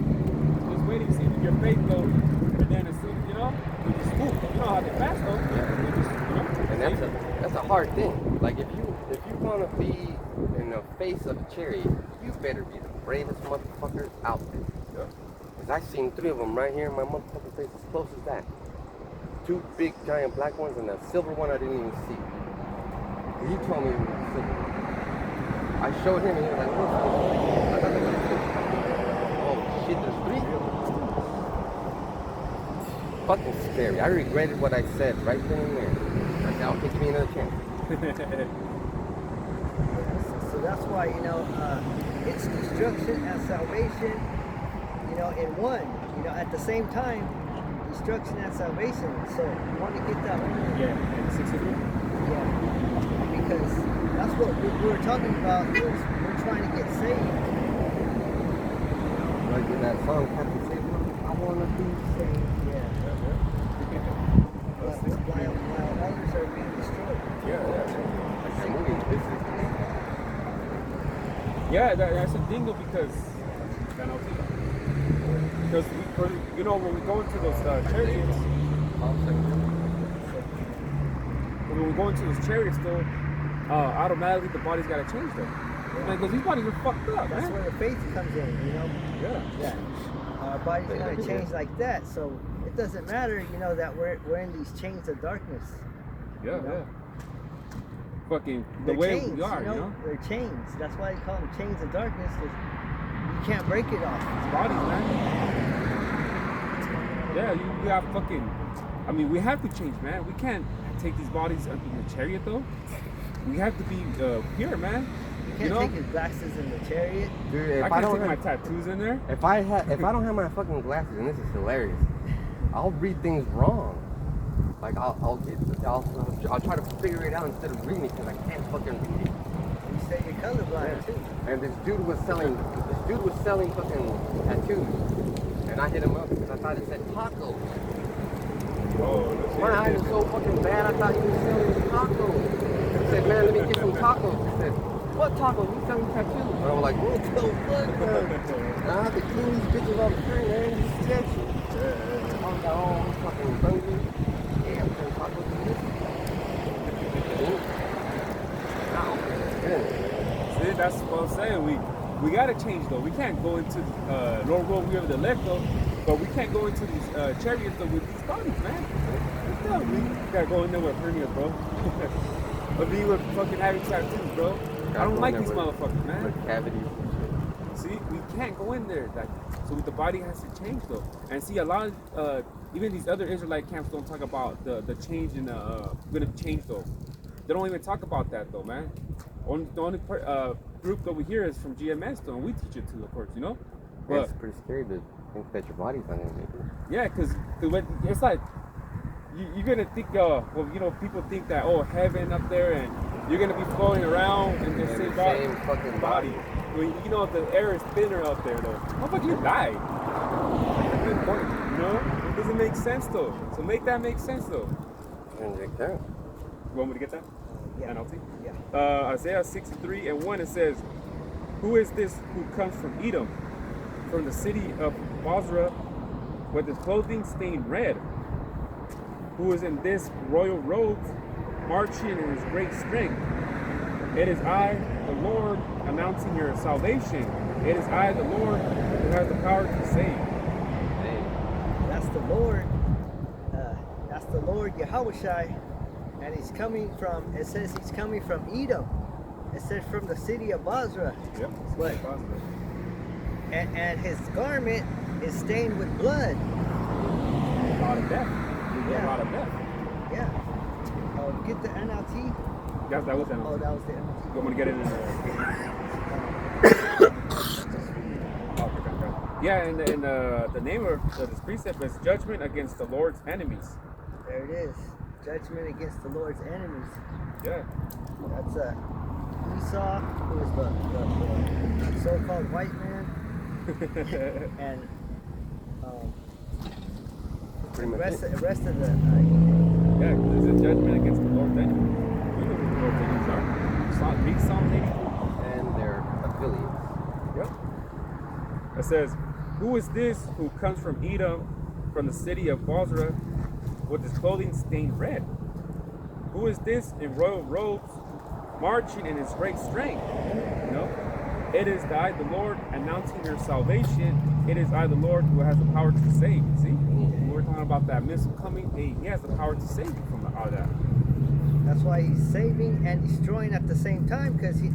just waiting to see if your faith goes. And then as soon, you know, you just swoop. You know how they fast though. Yeah. You just, you know. And that's a hard thing. Like if you want to be in the face of a chariot, you better be the bravest motherfucker out there. Cause I seen 3 of them right here in my motherfucking face, as close as that. 2 big giant black ones and that silver one I didn't even see. He told me it was a silver one. I showed him and he was like, what's this? I thought it was silver. Oh shit, there's 3? Fucking scary. I regretted what I said right then and there. I said, okay, give me another chance. So that's why, you know, it's destruction and salvation, you know, in one. You know, at the same time, destruction and salvation. So you want to get that one. Yeah, and 63. Yeah. Because that's what we were talking about. Was we're trying to get saved. Like in that song, Captain Save I want to be saved. Yeah. While others are being destroyed. Yeah. Like that movie, This Is the Name. Yeah, that's a thing though because you know when we go into those chariots, when we go into those chariots though, automatically the body's got to change though. Like, because these bodies are fucked up, That's man. where the faith comes in, you know? Yeah. Our body's going to change like that, so it doesn't matter, you know, that we're in these chains of darkness. Yeah, You know? yeah. Fucking the They're way chains, we are, you know? They're chains. That's why they call them chains of darkness, because you can't break it off. It's bodies, man. Yeah, you have fucking. I mean, we have to change, man. We can't take these bodies in the chariot, though. We have to be pure, man. You can't take his glasses in the chariot. Dude, if I I can't don't take my have, tattoos in there. if I don't have my fucking glasses, and this is hilarious, I'll read things wrong. Like I'll try to figure it out instead of reading it because I can't fucking read it. You say you're colorblind too. And this dude was selling fucking tattoos, and I hit him up because I thought it said tacos. Oh, My eyes are so fucking bad. I thought he was selling tacos. I said, man, let me get some tacos. He said, what tacos? We selling tattoos. And I was like, what the fuck, man? I have to clean these bitches all the time, man. These sketchy. I was like, oh, I'm fucking hungry. Yeah, I'm selling tacos to this. See, that's what I'm saying. We gotta change though. We can't go into Lord Road we over the left though, but we can't go into these chariots though with these bodies, man. We gotta go in there with hernias, bro. Or be with fucking having tattoos, bro. I don't like these motherfuckers, man. With cavities. See, we can't go in there. Like, so the body has to change though. And see, a lot of even these other Israelite camps don't talk about the change in gonna change though. They don't even talk about that though, man. The only group over here is from GMS though, and we teach it too, of course, you know. But it's pretty scary to think that your body's not gonna make it. Yeah, because it's like you're gonna think, well, you know, people think that heaven up there, and you're gonna be floating around in the same fucking body. Well, you know, the air is thinner out there though. How about you die? Good point. You know, it doesn't make sense though. So make that make sense though. And it can. You want me to get that? Yeah. NLT? Yeah. Isaiah 63:1, it says, who is this who comes from Edom, from the city of Bozrah, with his clothing stained red? Who is in this royal robes, marching in his great strength? It is I, the Lord, announcing your salvation. It is I, the Lord, who has the power to save. That's the Lord. That's the Lord Yahushai. And he's coming from, it says he's coming from Edom. It says from the city of Bozrah. Yep. But, and his garment is stained with blood. A lot of death. Yeah. A lot of death. Yeah. Get the NLT. That was NLT. Oh, that was the NLT. You want me to get it in Yeah, and the name of this precept is judgment against the Lord's enemies. There it is. Judgment against the Lord's enemies. Yeah. That's Esau, who is the so-called white man, and Pretty the much rest it. of the Yeah, there's a judgment against the Lord's enemies. We know what the Lord's enemies are. Read Psalm 82. And their affiliates. Yep. It says, who is this who comes from Edom, from the city of Bozrah, with his clothing stained red? Who is this in royal robes, marching in his great strength? You know, it is I, the Lord, announcing your salvation. It is I, the Lord, who has the power to save. See, when we're talking about that missile coming. He has the power to save you from all that. That's why he's saving and destroying at the same time, because he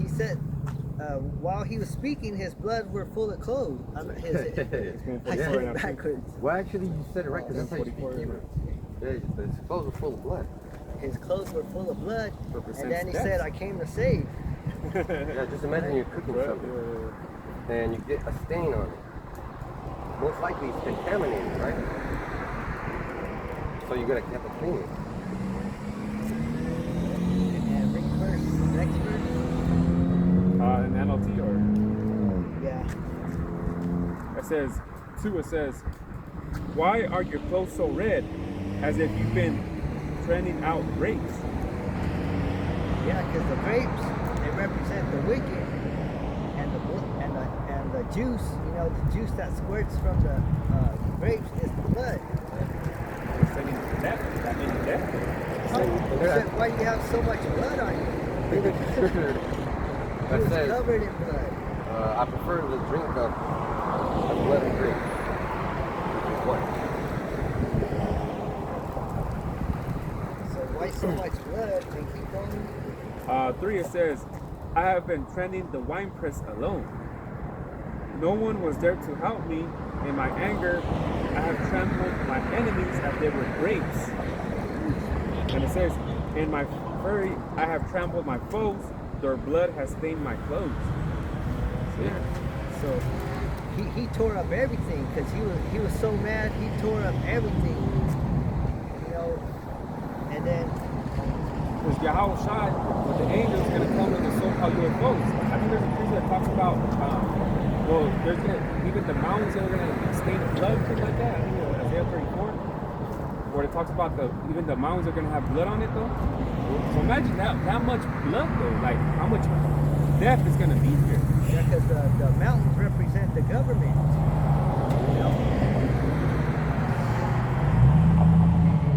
said while he was speaking, his blood were full of clothes. I said it backwards. Well, actually, you said it right because that's how you speak Hebrew. Yeah, his clothes were full of blood. His clothes were full of blood, Represents and then he death. said, "I came to save." Yeah, just imagine you're cooking something and you get a stain on it. Most likely it's contaminated, right? So you gotta have to clean it. And read first, next verse. An NLT or Yeah. it says, why are your clothes so red, as if you've been treading out grapes? Yeah, because the grapes, they represent the wicked, juice, you know, the juice that squirts from the grapes is the blood. That means death. So he said, why do you have so much blood on you? I think there's a scripture He that was says, covered in blood. I prefer the drink of blood and grape. What? So why so much blood? And keep going. 3, it says, I have been treading the winepress alone. No one was there to help me. In my anger, I have trampled my enemies as they were grapes. And it says, in my fury, I have trampled my foes. Their blood has stained my clothes. So He tore up everything because he was so mad. He tore up everything. You know, and then because Yahweh Shai, with the angels, going to come and so-called UFOs. I think there's a preacher that talks about, well, there's even the mountains that are going to stain of blood, things like that. I think Isaiah 34, where it talks about even the mountains are going to have blood on it, though. So imagine that much blood, though. Like, how much death is going to be here. yeah, because the mountains represent the government. You know.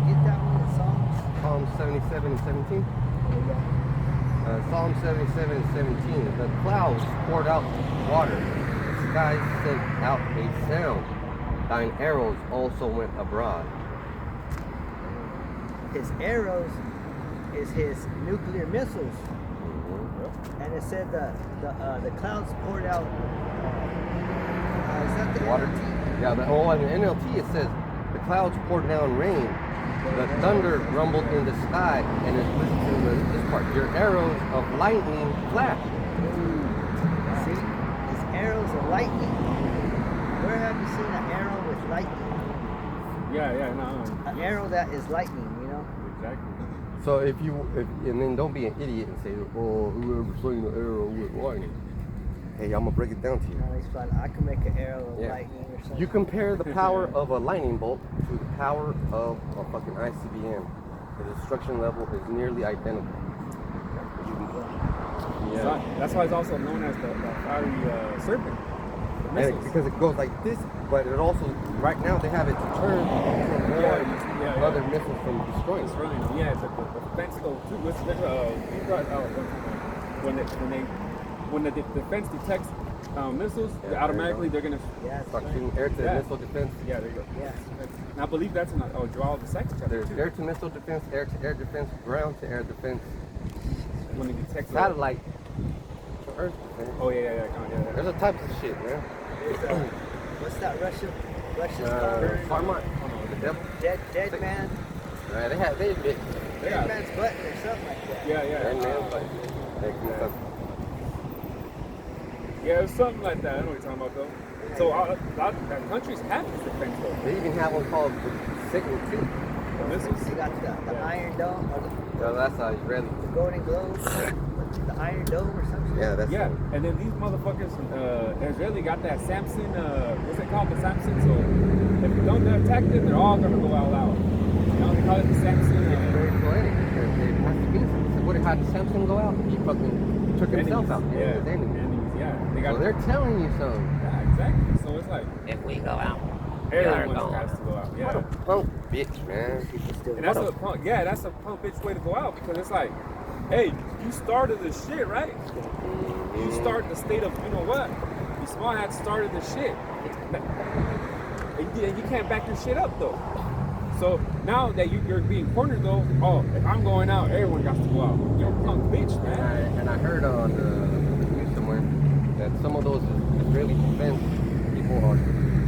You get that one in Psalms? Psalm 77 and 17. Psalm 77 and 17. The clouds poured out water. The skies sent out a sound. Thine arrows also went abroad. His arrows is his nuclear missiles. And it said the clouds poured out. Is that the Water. NLT? Yeah, in the NLT it says the clouds poured down rain. The thunder rumbled in the sky, and listen to this part. Your arrows of lightning flashed. See, his arrows of lightning. Where have you seen an arrow with lightning? Yeah, no. An arrow that is lightning, you know. Exactly. So and then don't be an idiot and say, oh, whoever seen an arrow with lightning. Hey, I'm gonna break it down to you. No, it's fun. I can make an arrow of lightning or something. You compare the power of a lightning bolt to the power of a fucking ICBM. The destruction level is nearly identical. Yeah. So that's why it's also known as the fiery serpent. The missiles. Because it goes like this, but it also, right now they have it to turn to avoid other missiles from destroying. That's right. Yeah, it's the defense though too. When the defense detects missiles, automatically they're gonna start shooting air to missile defense. Yeah, there you go. Yeah. And I believe that's in Joel the second chapter. There's air to missile defense, air to air defense, ground to air defense. When it detects satellite to earth defense. Oh yeah. There's a types of shit, man. What's that Russia's Farmont, the devil. Dead man. Right, they admit. Dead man's button or something like that. Yeah. Dead man's button. Yeah, it's something like that. I know what you're talking about, though. So, a lot of countries have this defense, though. They even have one called the Signal 2. The missiles. You got the Iron Dome, or That's Israeli. the Golden Globe, the Iron Dome or something. Yeah, that's And then these motherfuckers, Israeli got that Samson, what's it called, the Samson? So, if you don't attack them, they're all gonna go all out. You know, they call it the Samson. very poetic. It has to be something. What, how did Samson go out? He fucking took himself out. Yeah, His enemies. yeah. They got So they're telling you so. Yeah, exactly. So it's like, If we go out, everyone has to go out. Yeah. what a punk bitch, man. And that's a punk, that's a punk bitch way to go out, because it's like, hey, you started the shit, right? You start the state of, you know what? You small hat started the shit. And you can't back your shit up though. So now that you're being cornered though, if I'm going out, everyone got to go out. You're a punk bitch, man. And I heard on the news somewhere that some of those Israeli defense people are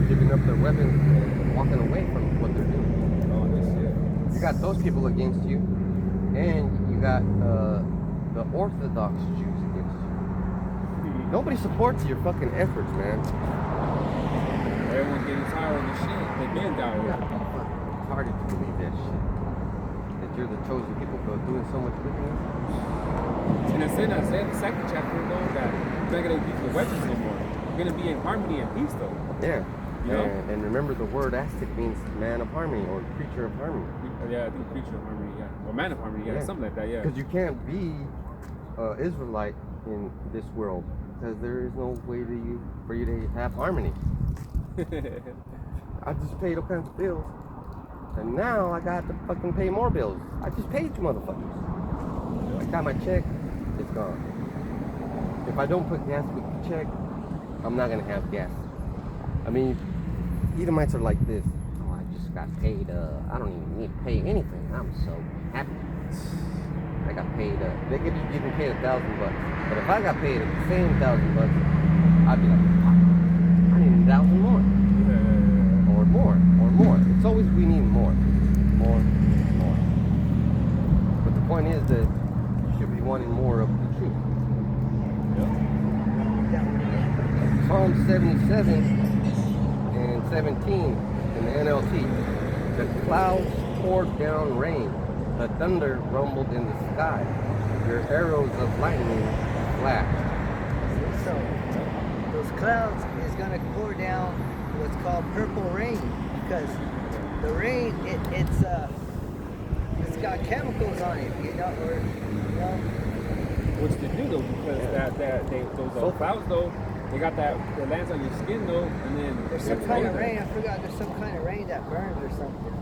giving up their weapons and walking away from what they're doing. Oh, this shit. You got those people against you, and you got the Orthodox Jews against you. Nobody supports your fucking efforts, man. Everyone's getting tired of the shit. They've been down Yeah, here. it's retarded to believe that shit. That you're the chosen people for doing so much wickedness. And it's in Isaiah the second chapter though that you're not gonna use the weapons no more. You're gonna be in harmony and peace though. Yeah. You know? And remember, the word Aztec means man of harmony or creature of harmony. Yeah, I think creature of harmony, yeah. Or man of harmony, yeah, something like that, yeah. Because you can't be Israelite in this world because there is no way for you to have harmony. I just paid all kinds of bills, and now I got to fucking pay more bills. I just paid you motherfuckers. I got my check, it's gone. If I don't put gas with the check, I'm not gonna have gas. I mean, Edomites are like this. Oh, I just got paid. I don't even need to pay anything. I'm so happy. I got paid. They could be getting paid $1,000, but if I got paid the same $1,000, I'd be like, fuck, I need 1,000 more, or more. It's always we need more. But the point is that you should be wanting more of the truth. Psalm 77 and 17 in the NLT. The clouds poured down rain. The thunder rumbled in the sky. Your arrows of lightning flashed. So those clouds is gonna pour down what's called purple rain, because the rain it's got chemicals on it, you know, or you know. Which they do though, because those clouds though, they got that lands on your skin though, and then There's some kind of rain. I forgot. There's some kind of rain that burns or something.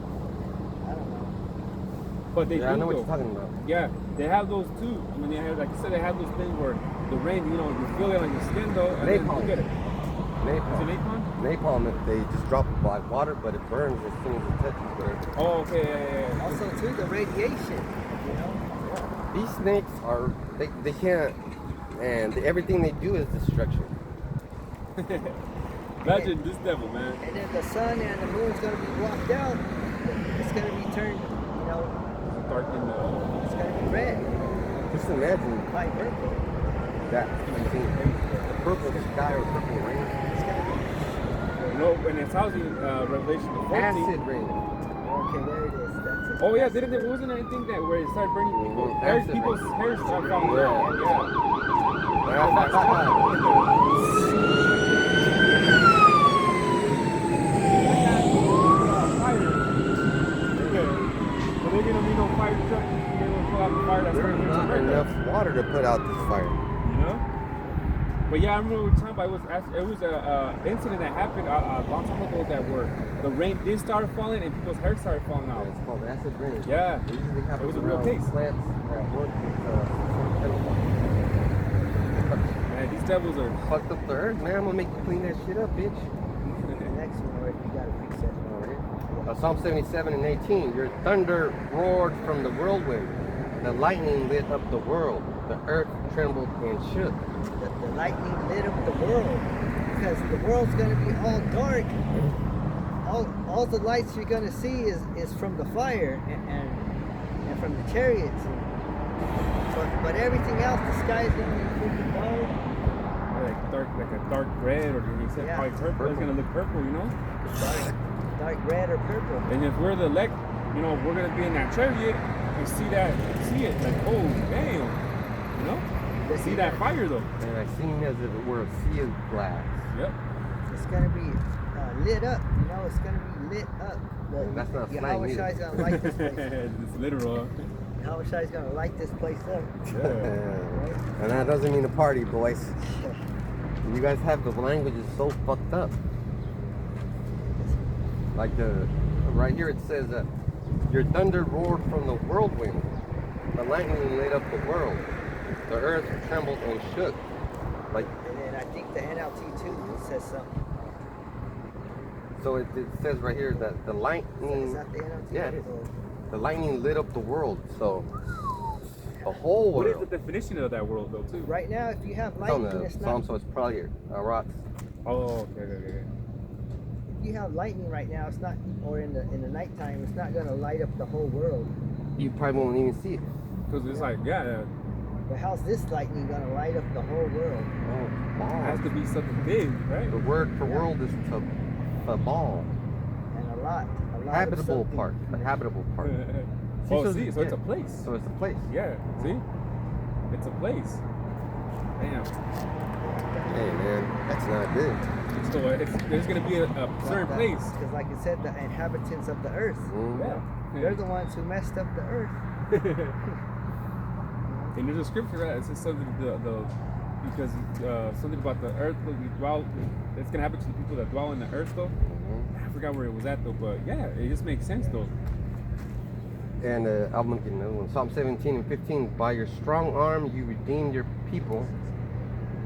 I don't know. But they do I know what though. you're talking about. Yeah, they have those too. I mean, they have, like you said, they have those things where the rain, you know, you feel it on your skin though, and then you get it. Napalm. Is it napalm? Napalm, if they just drop it by water, but it burns as soon as it touches the. Oh, okay, yeah. Also, too, the radiation. You know. These snakes are they can't, and everything they do is destruction. Imagine this devil, man. And then the sun and the moon's gonna be blocked out. It's gonna be turned, you know. Dark in the. It's gonna be red, Just imagine light purple. that. I mean, the purple sky or purple rain. It's gonna be. You know, when it tells you Revelation 14. Acid rain. Okay, there it is. That's it. Oh yeah, wasn't there anything that where it started burning people? Acid People's rain. hairs started falling Yeah. out. Yeah. But they're gonna need no fire truck. They're gonna pull out the fire that's burning There's not right enough there. water to put out this fire. You know? But yeah, I remember we were talking about it was a incident that happened a long time ago that where the rain did start falling and people's hair started falling out. It's called acid rain. Yeah. It usually happens It was a real around case. plants that work Man, these devils are fucked up the earth, man. I'm gonna make you clean that shit up, bitch. The next one, where you gotta fix it. Psalm 77 and 18. Your thunder roared from the whirlwind. The lightning lit up the world. The earth trembled and shook. The lightning lit up the world, because the world's gonna be all dark. All the lights you're gonna see is from the fire and from the chariots. But everything else, the sky's gonna be freaking dark. like a dark red, or he said Yeah. probably purple. It's gonna look purple, you know. Dark red or purple. And if we're the elect, you know, we're gonna be in that chariot and see it like, oh damn, you know. See that fire though. And I seen as if it were a sea of glass. Yep. It's gonna be lit up. You know, it's gonna be lit up. That's not slang Yahweh either. Shai's gonna light this place. It's literal. Yahweh Shai's gonna light this place up. And that doesn't mean a party, boys. You guys have the languages so fucked up. Like right here it says your thunder roared from the whirlwind. The lightning lit up the world. The earth trembled and shook. Like, And then I think the NLT too says something. so it says right here that the Is lightning, that the NLT? yeah, it is. Or- The lightning lit up the world. So the whole What is world. the definition of that world though too? Right now, if you have It's on lightning, the it's Psalm, not. so it's probably rocks. Oh, okay. If you have lightning right now, it's not. Or in the nighttime, it's not gonna light up the whole world. You probably won't even see it. Because it's like, yeah, But how's this lightning gonna light up the whole world? Oh, it has ball. to be something big, right? The word for Yeah. world is to ball. And a lot. Habitable of something. part. The habitable part. Oh, so- see, so it's a yeah. place. So it's a place. Yeah, see? It's a place. Damn. Hey man, that's not good. So there's going to be a certain place. Because, like I said, the inhabitants of the earth, Mm. Yeah. they're the ones who messed up the earth. And there's a scripture that says something the because something about the earth that we dwell. It's gonna happen to the people that dwell in the earth, though. I forgot where it was at, though. But yeah, it just makes sense, though. And I'm gonna get another one. Psalm 17 and 15. By your strong arm you redeemed your people,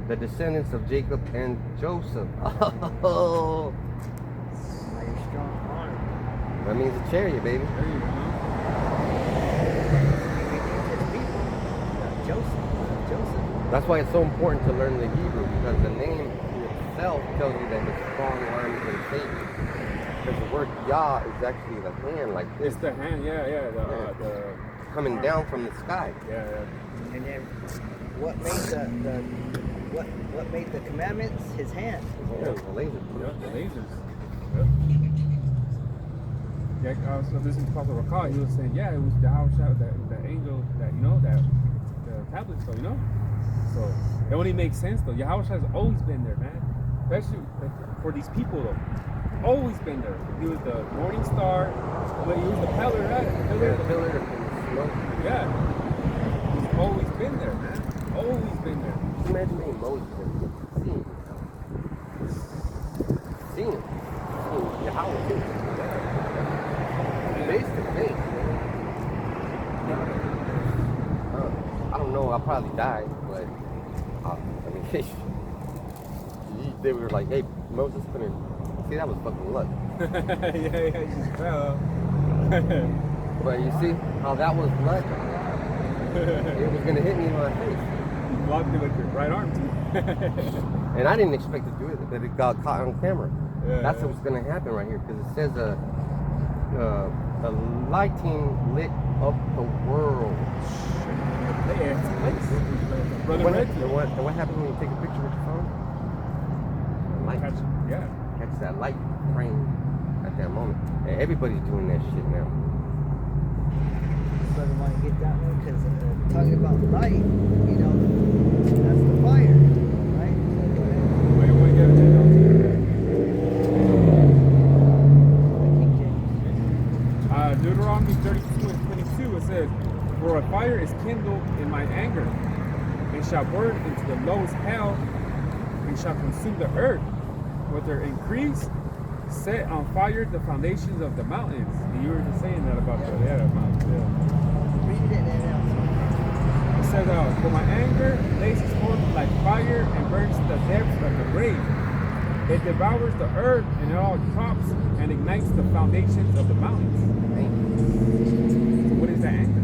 the descendants of Jacob and Joseph. Oh, By your strong arm. that means a chariot, baby. There you go. He redeemed his people. Joseph. That's why it's so important to learn the Hebrew, because the name in itself tells you that his strong arm is going to save you. Because the word Yah is actually the hand, like this. It's the hand, yeah. The Coming down from the sky. yeah. And then what made what made the commandments? His hand. Yeah, the laser. Yeah, the lasers. Yeah, I was listening to Pastor Rakal. He was saying, yeah, it was the house that angel that that the tablets, though, So it only makes sense, though. Yahweh has always been there, man. Especially for these people, though. Always been there. He was the morning star. But he was the pillar, right? The pillar and smoke. Yeah. He's always been there, man. Always been there. Just imagine being Moses and seeing him. Seeing Yahweh too. Face to face. I don't know, I'll probably die, but I mean, they were like, hey, Moses couldn't. See, that was fucking luck. yeah, he just fell. But you see how that was luck? It was gonna hit me in my face. You blocked it with your right arm, too. And I didn't expect to do it, but it got caught on camera. Yeah, That's what's gonna happen right here, because it says a lighting lit up the world. Brother What, Red. and what happens when you take a picture with your phone? The light. Yeah. Catch that light frame at that moment. And everybody's doing that shit now. Brother want to get that one because talking about light, that's the fire, right? So go ahead. Wait, what you gotta Deuteronomy 32:22, it says, "For a fire is kindled in my anger, and shall burn into the lowest hell, and shall consume the earth with their increase, set on fire the foundations of the mountains." And you were just saying that about the mountains. Yeah. Read it and else. It says, "For my anger blazes forth like fire and burns the depths of the grave. It devours the earth and all crops and ignites the foundations of the mountains." What is that anger?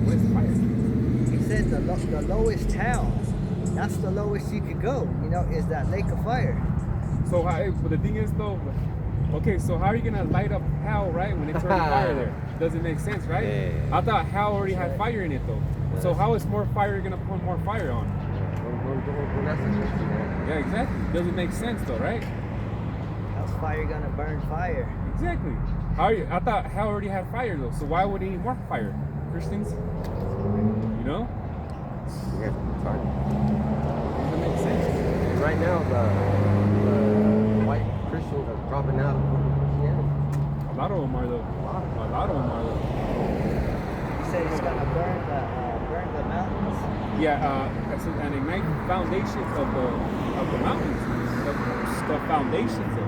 What is fire? He said the lowest hell. That's the lowest you could go. Is that lake of fire. So but the thing is though, okay, so how are you gonna light up hell, right, when it's already fire there? Doesn't make sense, right? Yeah. I thought hell already had fire in it though. So how is more fire gonna put more fire on? Yeah, exactly. Doesn't make sense though, right? How's fire gonna burn fire? Exactly. I thought hell already had fire though, so why would it need more fire? Christians? Yeah, it's hard. Doesn't make sense. Right now, the white Christians are dropping out of Christianity. A lot of them are though. A lot of them are though. He said he's gonna burn the mountains. Yeah, and ignite the foundations of the mountains. The foundations of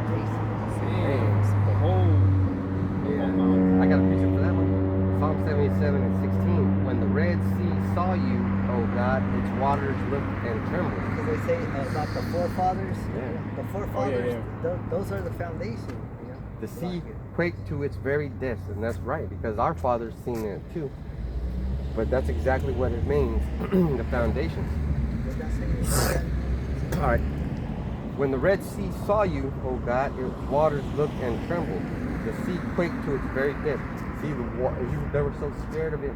the whole mountain. I got a picture for that one. Psalm 77 and 16. When the Red Sea saw you, O God, its waters looked and trembled. Because they say about the forefathers. Yeah. The forefathers, yeah. those are the foundation. The sea quaked to its very depths, and that's right, because our fathers seen it too. But that's exactly what it means, the foundations. Does that say that? All right. When the Red Sea saw you, O God, its waters looked and trembled. The sea quaked to its very depth. See, they were so scared of it.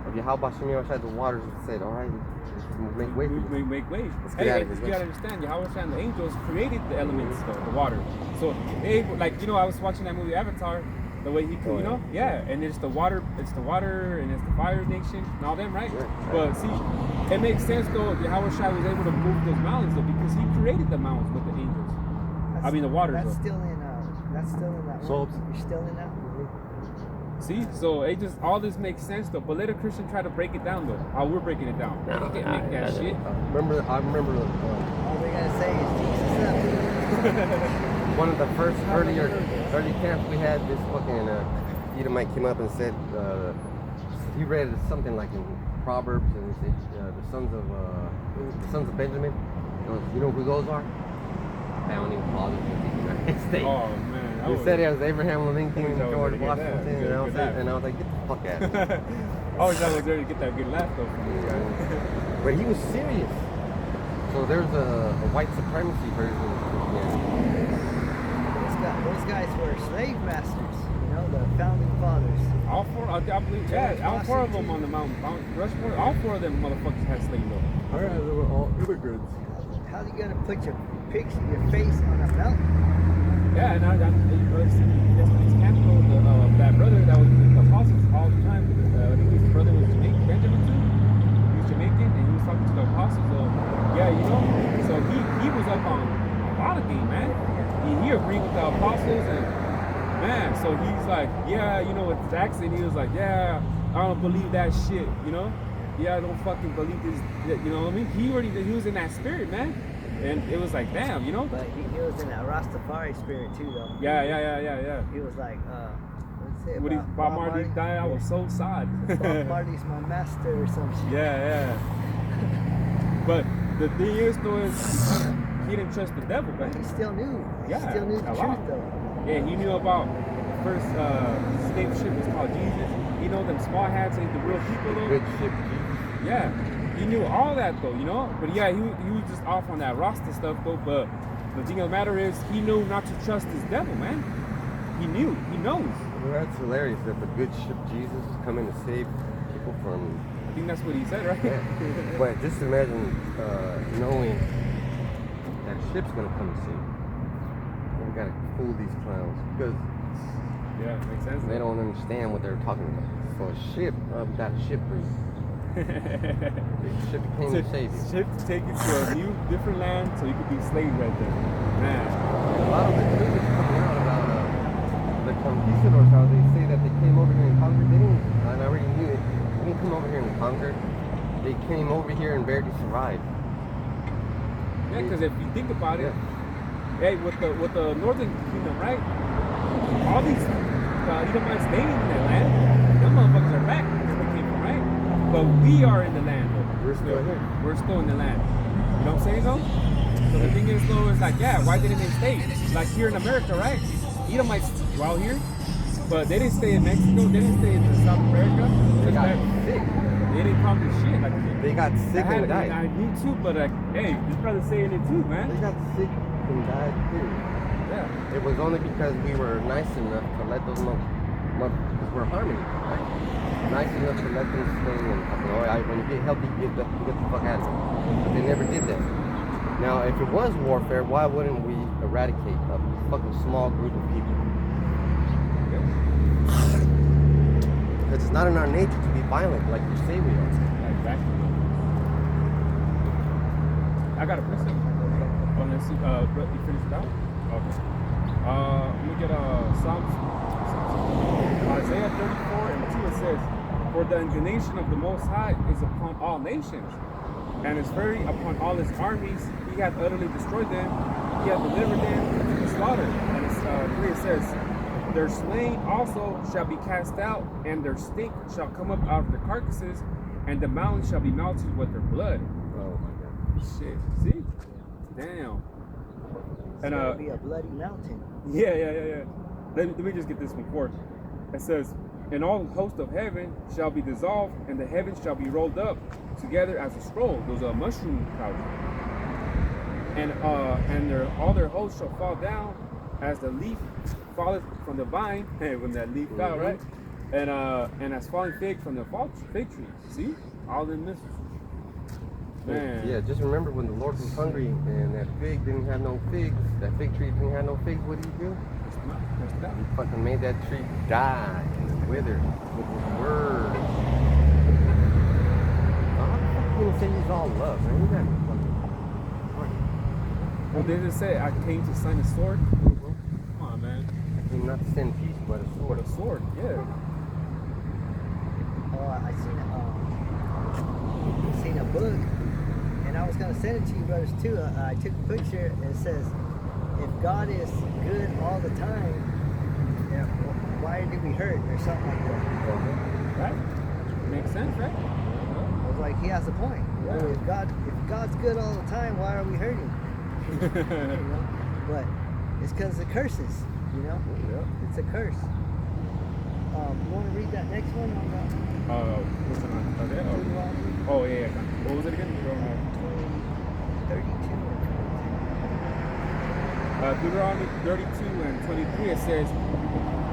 Of Yahweh Shem Yahweh, the waters said, all right, let's make way for you. Make way. Let's Hey, get out you of here. gotta understand, Yahweh and the angels created the elements, the water. So they, I was watching that movie Avatar, the way he could, and it's the water, and it's the fire nation, and all them, right? Yeah. But see, it makes sense though. Yahweh was able to move those mountains though, because he created the mountains with the angels. The waters. That's though. still in that Psalms. one. You're still in that. See, so it just all this makes sense though. But let a Christian try to break it down though. How we're breaking it down. You can't make that shit. I remember All they gotta say is Jesus up. one of the first early camps we had. This fucking Edomite came up and said he read something like in Proverbs, and he said the sons of Benjamin. You know who those are? Founding fathers of the United States. Oh man. He said it was Abraham Lincoln and I was George gonna get that. Washington, and I was like, get the fuck out of here. I was always there to get that good laugh though from these guys. But he was serious. So there's a white supremacy version of Christianity. Those guys were slave masters, you know, the founding fathers. All four, I believe, yeah, all four of them on the Mount Rushmore, all four of them motherfuckers had slaves though. Alright, they were all immigrants. How do you gotta put your face on a mountain? Yeah, and yesterday's camp though, that brother that was with the apostles all the time, I think his brother was Jamaican, Benjamin too. He was Jamaican, and he was talking to the apostles though. Yeah, you know, so he was up on a lot of game, man. He agreed with the apostles, and man, so he's like, yeah, you know, with his accent, he was like, yeah, I don't believe that shit, you know? Yeah, I don't fucking believe this, you know what I mean? He was in that spirit, man. And it was like, damn, you know? But he was in that Rastafari spirit too, though. Yeah. He was like, what's it? When Bob Marley died, I was so sad. Bob Marley's my master or some shit. Yeah. But the thing is, though, is he didn't trust the devil, But man. he still knew. He Yeah, still knew the a truth, lot. though. Yeah, he knew about the first slave ship was called Jesus. You know, them small hats ain't the real people, though. Good ship. Yeah, he knew all that though, you know. But yeah, he was just off on that Rasta stuff though. But the thing of the matter is, he knew not to trust his devil, man. He knows. Well, that's hilarious that the good ship Jesus is coming to save people from. I think that's what he said, right? Yeah. But just imagine knowing that ship's gonna come and save you. We gotta fool these clowns because Yeah, makes sense. they don't understand what they're talking about. So a ship, we got a ship for you. The ship came to save you. Ship to take you to a new, different land, so you could be slave right there. Man. A lot of the news is coming out about the conquistadors, how they say that they came over here and conquered. They didn't, and I already knew it. They didn't come over here and conquer. They came over here and barely survived. Yeah, because if you think about it, hey, with the northern kingdom, right? All these Edomites staying in that land, them motherfuckers are back where they came from, right? But we are in the land, though. We're still here. We're still in the land. You know what I'm saying, though? So the thing is, though, is like, yeah, why didn't they stay? Like here in America, right? Edomites dwell here, but they didn't stay in Mexico. They didn't stay in South America. They got They sick. didn't conquer shit. Like They got sick I and died. knew too, but like, hey, this brother's saying it too, man. They got sick and died too. Yeah. It was only because we were nice enough to let those because we're harmony, right? Nice enough to let them stay and all right, when you get healthy, get the fuck out of here. But they never did that. Now, if it was warfare, why wouldn't we eradicate a fucking small group of people? Because it's not in our nature to be violent like you say we are. Exactly. I got a precept. Oh, let's see. You finished it out? Okay. Let me get Psalms. Isaiah 34 and 2. It says, "For the indignation of the Most High is upon all nations, and his fury upon all his armies. He hath utterly destroyed them. He hath delivered them to the slaughter." And it's 3. It says, "Their slain also shall be cast out, and their stink shall come up out of their carcasses, and the mountains shall be melted with their blood." Oh my God. Shit. See? Damn. And It's gonna be a bloody mountain. yeah. Let me just get this one forth. It says, "And all host of heaven shall be dissolved, and the heavens shall be rolled up together as a scroll." Those are mushroom clouds. And all their hosts shall fall down as the leaf falleth from the vine. Hey, when that leaf fell, right? And as falling fig from the fig tree. See? All them misses. Man. Yeah, just remember when the Lord was hungry and that fig didn't have no figs, that fig tree didn't have no figs, what did he do? He fucking made that tree die and wither with his word. How the fuck you gonna say he's all love, man? You got me fucking. Well, they just say, "I came to sign a sword." Come on, man. I came not to send peace, but a sword. What a sword, yeah. I seen a book, and I was gonna send it to you brothers too. I took a picture, and it says, "If God is good all the time, yeah, why do we hurt?" or something like that. Right? Makes sense, right? I was like, he has a point. You know? If God's good all the time, why are we hurting? You know? But it's because of curses. You know, it's a curse. You want to read that next one on the What's it on? Okay. Deuteronomy Oh, yeah. What was it again? 32 Deuteronomy 32 and 23, it says,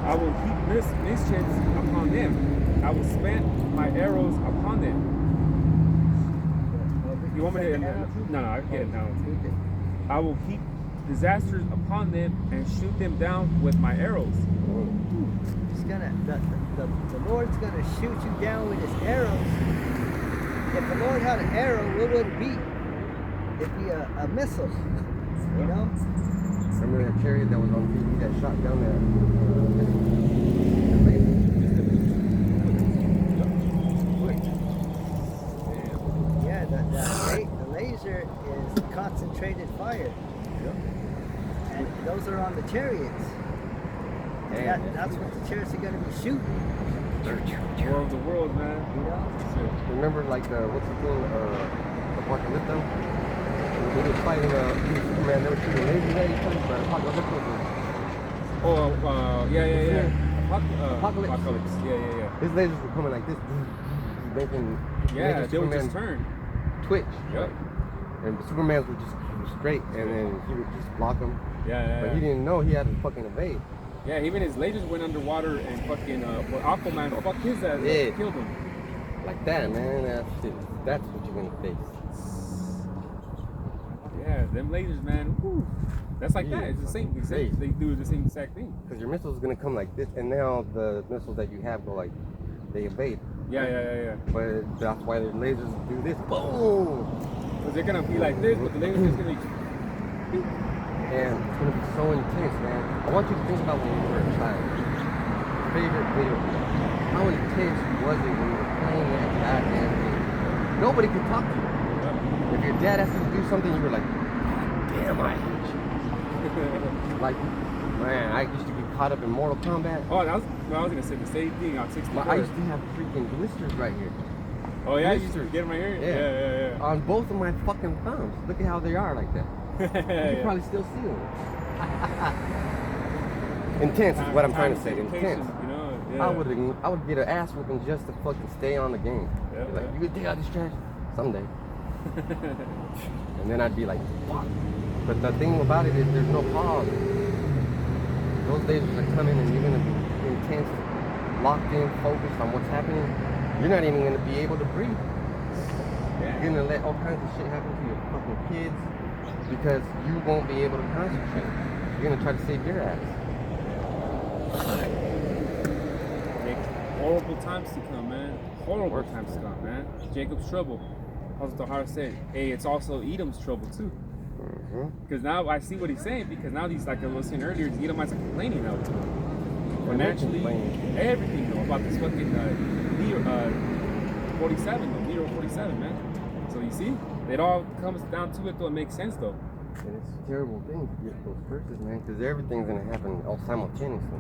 I will heap mischiefs upon them. I will spend my arrows upon them. You want me to? No, I can get it now. I will heap disasters upon them and shoot them down with my arrows. It's gonna the Lord's gonna shoot you down with his arrows. If the Lord had an arrow, what would it be? It'd be a missile. You know? Remember that chariot that was on TV that shot down there? Yeah, the laser is concentrated fire. And those are on the chariots. And that's what the chariots are going to be shooting. War of the world, man. You know? Remember, like, what's the thing? Apocalypto? When he was fighting Superman, they were shooting lasers at each other, but Apocalypto was... Yeah. Apocalypse. Apocalypse. Yeah. His lasers were coming like this, making Yeah, they would just turn. Twitch. Yep. And Superman's were just straight, and then he would just block them. Yeah. But he didn't know he had to fucking evade. Yeah, even his lasers went underwater and fucking Aquaman fucked his ass, killed him. Like that, man. That's what you're gonna face. Yeah, them lasers, man. Whew. That's like that. It's the same. They do the same exact thing. Because your missile's gonna come like this, and now the missiles that you have go like they evade. Yeah. But that's why the lasers do this. Boom. Because they're gonna be like this, but the lasers just gonna be. And it's gonna be so intense, man. I want you to think about when you were a child. Favorite video game. How intense was it when you were playing that goddamn game? Nobody could talk to you. If your dad asked you to do something, you were like, damn, I hate you. Like, man, I used to get caught up in Mortal Kombat. Oh, I was gonna say the same thing on 64. I used to have freaking blisters right here. Oh yeah, blisters. you used to get in my hair? Yeah. On both of my fucking thumbs. Look at how they are like that. You can probably still see them. Intense is what I'm trying to say. Intense. You know, I would get an ass whooping just to fucking stay on the game. Like, you could take out this trash someday. And then I'd be like, fuck. But the thing about it is there's no pause. Those days are coming and you're gonna be intense, locked in, focused on what's happening. You're not even gonna be able to breathe. You're gonna let all kinds of shit happen to your fucking kids because you won't be able to concentrate. You're gonna try to save your ass. Horrible times to come, man. Horrible times to come, man. Jacob's trouble. As the heart said, hey, it's also Edom's trouble too. Because now I see what he's saying. Because now these, like I was saying earlier, the Edomites are complaining now. Financially, everything though about this fucking Nero 47, man. So you see, it all comes down to it though. It makes sense though. And it's a terrible thing to get those curses, man, because everything's gonna happen all simultaneously.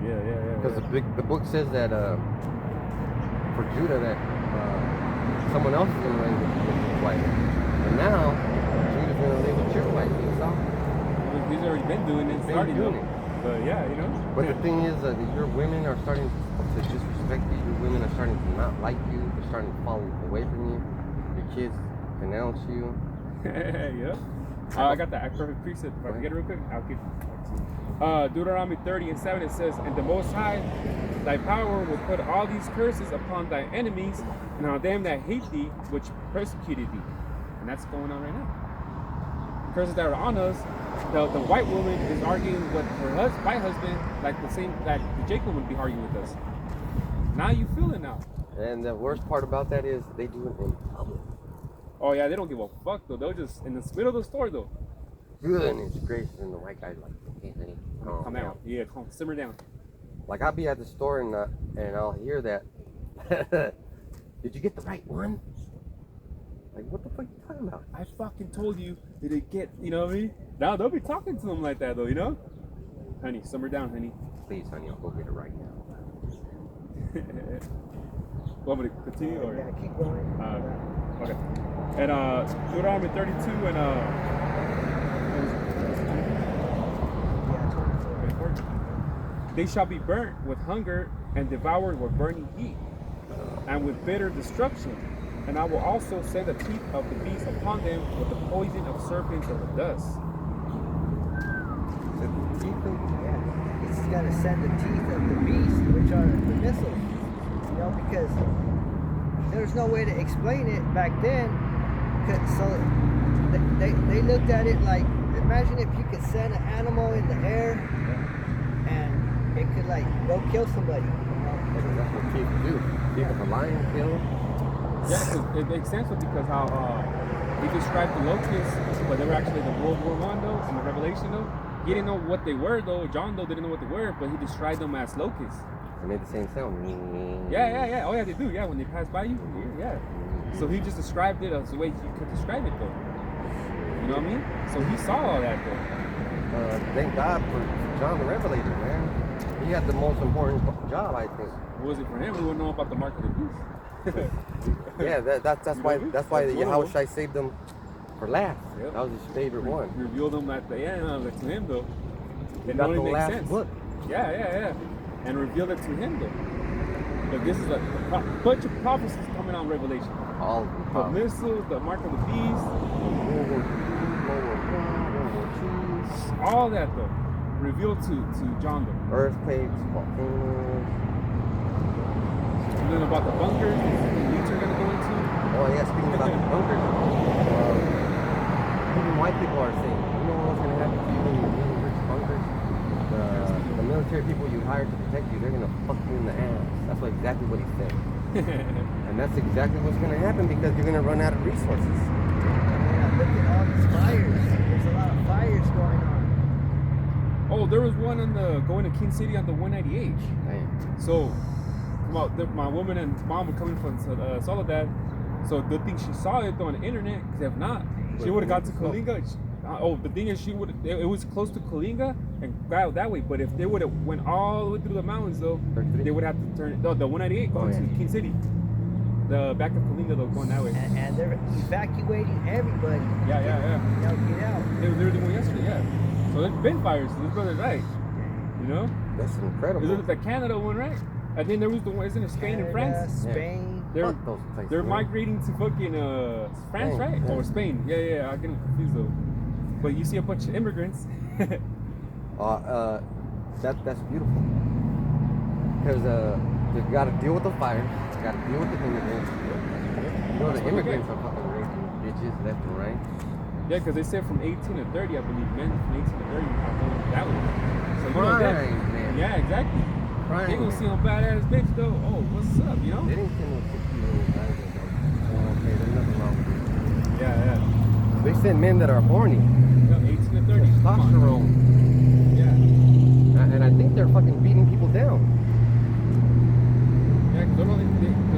Yeah. Because the book says that for Judah that someone else is gonna reign with his wife, and now Judah's gonna live with your wife. You saw? Well, he's already been doing it, starting doing it. But yeah, you know. But the thing is that your women are starting to disrespect you. Your women are starting to not like you. They're starting to fall away from you. Your kids denounce you. Yeah. I got that perfect precept. If I can get it real quick, I'll keep it. Deuteronomy 30:7, it says, and the Most High, thy power will put all these curses upon thy enemies and on them that hate thee, which persecuted thee. And that's going on right now. Curses that are on us, the white woman is arguing with her white husband like the same that the Jacob would be arguing with us. Now you feel it now. And the worst part about that is they do it in public. Oh yeah, they don't give a fuck though. They'll just in the middle of the store though. Goodness gracious, and the white guy's like, okay, honey, calm down. Yeah, calm, simmer down. Like I'll be at the store and I'll hear that Did you get the right one? Like, what the fuck you talking about? I fucking told you, did it get, you know what I mean? Now don't be talking to them like that though, you know? Honey, simmer down, honey. Please, honey, I'll go get it right now. Want me to continue or? Yeah, keep going. Okay. And Deuteronomy 32 and Yeah, 24. 24. They shall be burnt with hunger and devoured with burning heat and with bitter destruction. And I will also send the teeth of the beast upon them with the poison of serpents and with dust. Yeah, he's gonna send the teeth of the beast, which are the missiles. You know, because there's no way to explain it back then. So they looked at it like, imagine if you could send an animal in the air and it could like go kill somebody. That's what teeth do. Teeth of a lion kill. Yeah, 'cause it makes sense because how he described the locusts, but they were actually the World War I though, in the Revelation though. He didn't know what they were though. John though didn't know what they were, but he described them as locusts. They made the same sound. Yeah. Oh yeah, they do. Yeah, when they pass by you, yeah. So he just described it as the way he could describe it though. You know what I mean? So he saw all that though. Thank God for John the Revelator, man. He had the most important job, I think. Was it for him? We wouldn't know about the mark of the beast. Yeah, that's You know why what I mean? that's why That's one of Yahushua saved them for last. Yep. That was his favorite one. Revealed them at the end to him though. It Got only the makes last sense. book. Yeah. And revealed it to him though. But this is a bunch of prophecies coming on Revelation. All of The them. missiles, the mark of the beast, World War II, World War I, World War II, all that though. Revealed to John though. earthquakes, volcanoes. And then about the bunkers, the leads are gonna go into. Oh yeah, speaking about the bunkers, even white people are saying, you know what's gonna happen to you when you're in rich bunkers? The military people you hire to protect you, they're gonna fuck you in the ass. That's exactly what he said. And that's exactly what's gonna happen because you're gonna run out of resources. Yeah, look at all these fires. There's a lot of fires going on. Oh, there was one on the going to King City on the 198. Damn. So, my woman and mom were coming from Soledad. So good thing she saw it on the internet, because if not, she would have got to Coalinga. The thing is, it was close to Coalinga and got out that way. But if they would have went all the way through the mountains though, 33? they would have to turn the 198 going to King City. The back of Coalinga though, going that way. And they're evacuating everybody. Yeah. You know, get out. They were literally going yesterday, yeah. So there's been fires. This brother's right. You know? That's incredible. Is it the Canada one, right? I think there was the one, isn't it Spain and Canada, France? Spain. Fuck those places, They're man. migrating to fucking France, Spain, right? yeah. Or Spain. Yeah, I get them confused though. But you see a bunch of immigrants. That's beautiful. Because they got to deal with the fire, got to deal with the immigrants. You know, the immigrants are fucking raping bitches left and right. Yeah, because they said from 18 to 30, I believe, men from 18 to 30 are going that way. So you know that. Crime, man. Yeah, exactly. Crime, They gonna man. see a badass bitch though. Oh, what's up, you know? They didn't send no 60-year-old guys. Oh, okay, there's nothing wrong with it. Yeah. They send men that are horny. Yeah, 18 to 30. Come on. Testosterone. Yeah. And I think they're fucking beating people down. Yeah, because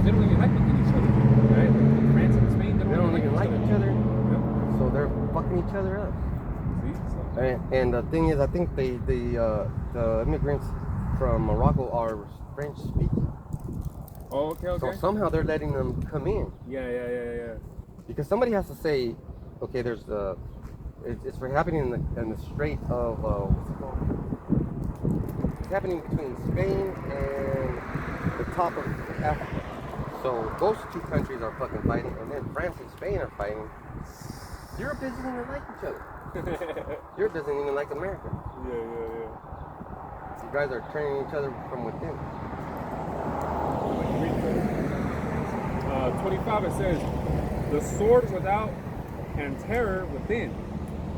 they don't even like looking at each other. Right? Like France and Spain, They don't even like each other. Yep. So they're fucking each other up. See? So, And the thing is, I think the immigrants from Morocco are French speaking. oh, okay. So somehow they're letting them come in. Yeah. Because somebody has to say, okay, there's it's happening in the Strait of what's it called? It's happening between Spain and the top of Africa. So those two countries are fucking fighting, and then France and Spain are fighting. Europe doesn't even like each other. Europe doesn't even like America. Yeah. You guys are turning each other from within. 25 it says, the sword without and terror within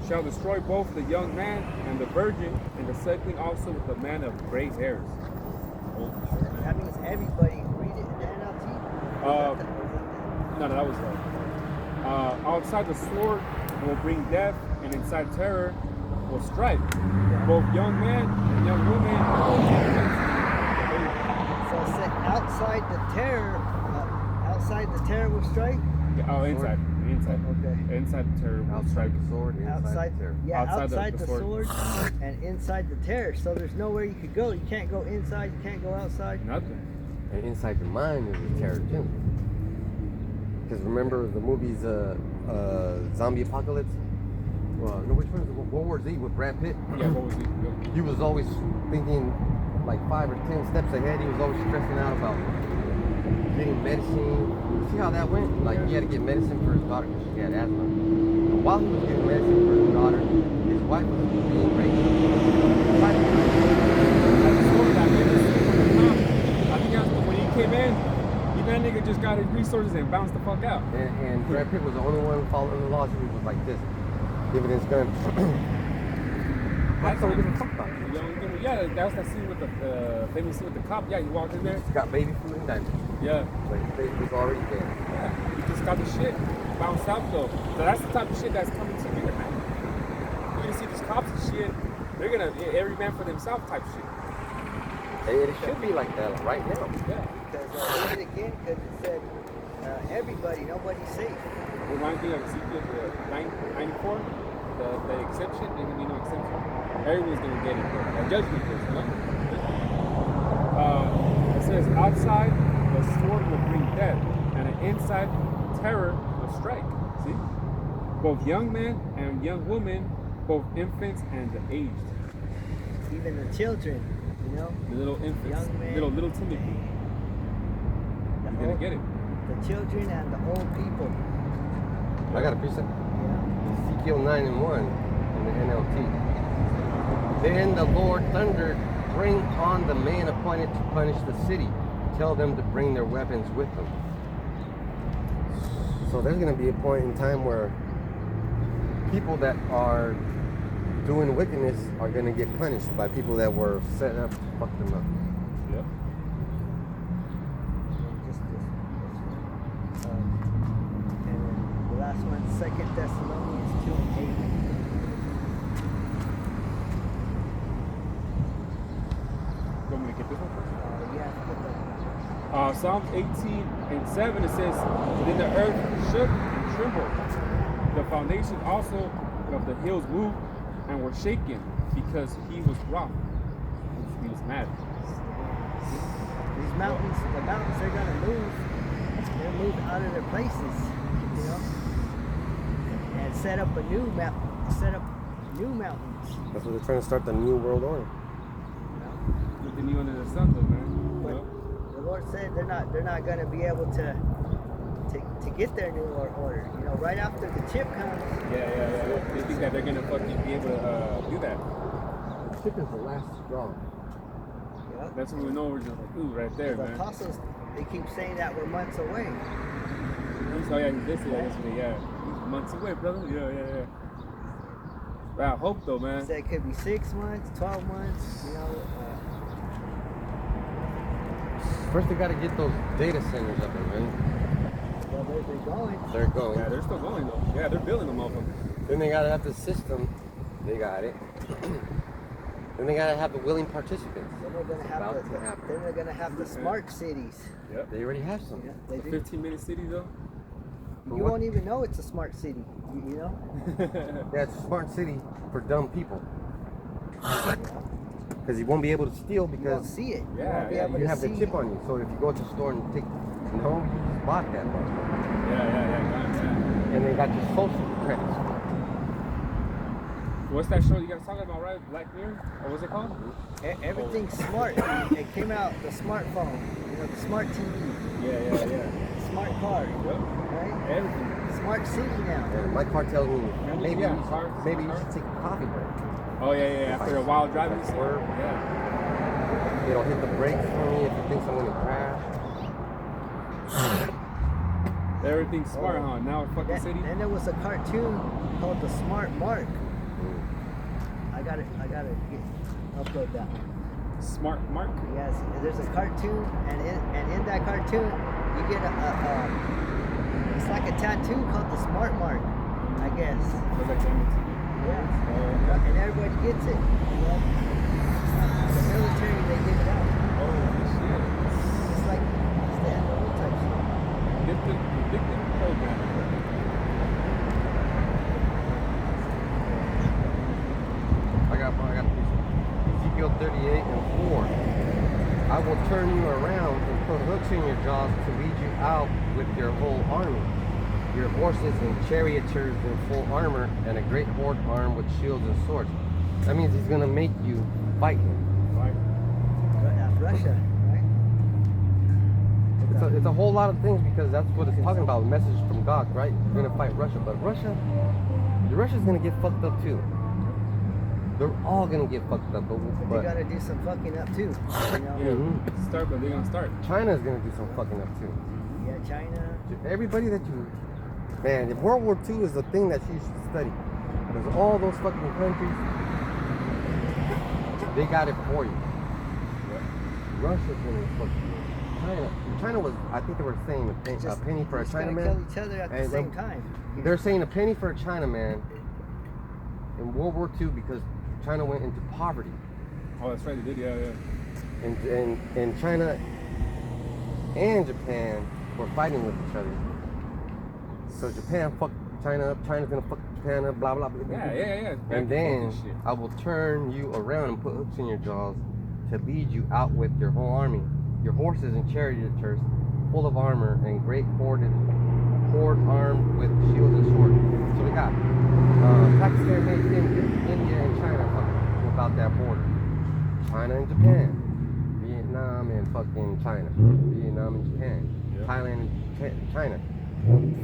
shall destroy both the young man and the virgin, and the suckling also with the man of gray hairs. Oh. That means everybody read it in the NLT. No, that was outside the sword will bring death, and inside terror will strike. Both young man and young woman. So it said outside the terror, outside the terror will strike. Oh, inside. Okay. Inside the terror will strike. Outside the sword, inside Outside, the terror. yeah, Outside outside, the the sword. sword and inside the terror. So there's nowhere you could go. You can't go inside. You can't go outside. Nothing. And inside the mind is the terror too. Because remember the movies Zombie Apocalypse? Well, no, which one is it? World War Z with Brad Pitt? Yeah, what was it? He was always thinking like 5 or 10 steps ahead. He was always stressing out about getting medicine. See how that went? Like he had to get medicine for his daughter because she had asthma. And while he was getting medicine for his daughter, his wife was being raped. I just told that nigga I think that's when he came in, that nigga just got his resources and bounced the fuck out. And Brad Pitt was the only one following the laws. He was like this, giving his gun. That's all we give a fuck about. Yeah, that was that scene with the famous scene with the cop. Yeah, he walked in there. He's got baby food and diapers. Yeah. But his baby was already dead. Yeah, he just got the shit bounced out though. So that's the type of shit that's coming to here, man. You're gonna see these cops and shit. They're gonna every man for themselves type shit. It should be like that right now. Yeah. Because read it again, because it said everybody, nobody's safe. Reminds me of Ezekiel 94, the exception. There's gonna be no exception. Everyone's gonna get it. A judgment is, you know? It says outside the sword will bring death, and an inside terror will strike. See? Both young men and young women, both infants and the aged. Even the children, you know? The little infants, Young men. little Timothy. You're gonna get it. The children and the old people. I got a precept. Yeah. Ezekiel 9:1 in the NLT. Then the Lord thundered, bring on the men appointed to punish the city. Tell them to bring their weapons with them. So there's going to be a point in time where people that are doing wickedness are going to get punished by people that were set up to fuck them up. Yep. And the last one, 2 Thessalonians 2:8. You want me to get this one first? Yeah, get that. Psalms 18:7 it says, then the earth shook and trembled. The foundation also of the hills moved and were shaken because he was wroth. He was mad. These mountains, the mountains, they're gonna move. They're moving out of their places, you know, and set up new mountains. That's what they're trying to start, the new world order. You know? With the new under the sun though, man. But the Lord said they're not gonna be able to get their new order. You know, right after the chip comes. Yeah. They think that they're gonna fucking be able to do that. The chip is the last straw. Yeah. That's when we know we're just like, ooh, right there, The man. apostles, they keep saying that we're months away. Oh yeah, he did say that yesterday, yeah. He's months away, brother. Yeah. But I hope though, man. He said it could be 6 months, 12 months, you know. First, they got to get those data centers up and running. Well, they're going. They're going. Yeah, they're still going though. Yeah, they're building them, motherfuckers. Then they got to have the system. They got it. Then they got to have the willing participants. Then they're gonna have the smart cities. Yep. They already have some. Yeah, they do. 15-minute city though. You won't even know it's a smart city. You know. Yeah, it's a smart city for dumb people. Because you won't be able to steal You won't because see it. Yeah, you won't be yeah, able you to have the see chip on you. So if you go to the store and take it home, you can spot that one. Yeah. And they got your social credits. What's that show you guys talking about, right? Black Mirror? Or what's it called? Everything's smart. It came out, the smartphone, you know, the smart TV, Yeah. smart car, Yep. right? Everything. Smart city now. And my car tells me maybe Yeah, you should take a coffee break. Oh yeah. After a while driving. Swerve. Yeah. It'll hit the brakes for me if it thinks I'm gonna crash. Everything's smart, huh? Now in fucking city. Then there was a cartoon called The Smart Mark. I gotta upload that one. Smart Mark. Yes, there's a cartoon, and in that cartoon, you get it's like a tattoo called the Smart Mark, I guess. Looks like MTV. Yeah. And everybody gets it. You know? The military, they give it out. Oh shit. It's the NRO type shit. Get the horde. I will turn you around and put hooks in your jaws to lead you out with your whole army. Your horses and charioteers in full armor, and a great horde armed with shields and swords. That means he's gonna make you fight him. Russia, right? It's a whole lot of things, because that's what it's talking about. Message from God, right? You're gonna fight Russia, but Russia's gonna get fucked up too. They're all gonna get fucked up, But they're gonna do some fucking up too. You know? Yeah, start, but they're gonna start. China's gonna do some fucking up too. Yeah, China. Everybody that you, man, World War II is the thing that you should study, because all those fucking countries, they got it for you. Russia's gonna fuck you. China was, I think they were saying a penny for a Chinaman. Kill each other at the same time. They're saying a penny for a Chinaman in World War II, because China went into poverty. Oh, that's right, they did, yeah. And China and Japan were fighting with each other. So Japan fucked China up, China's gonna fuck Japan up, blah blah blah. Yeah. And then I will turn you around and put hooks in your jaws to lead you out with your whole army, your horses and charioteers full of armor, and great horde armed with shields and swords. So we got Pakistan, India, and China fucking about that border. China and Japan, Vietnam and fucking China, Vietnam and Japan, Thailand and China.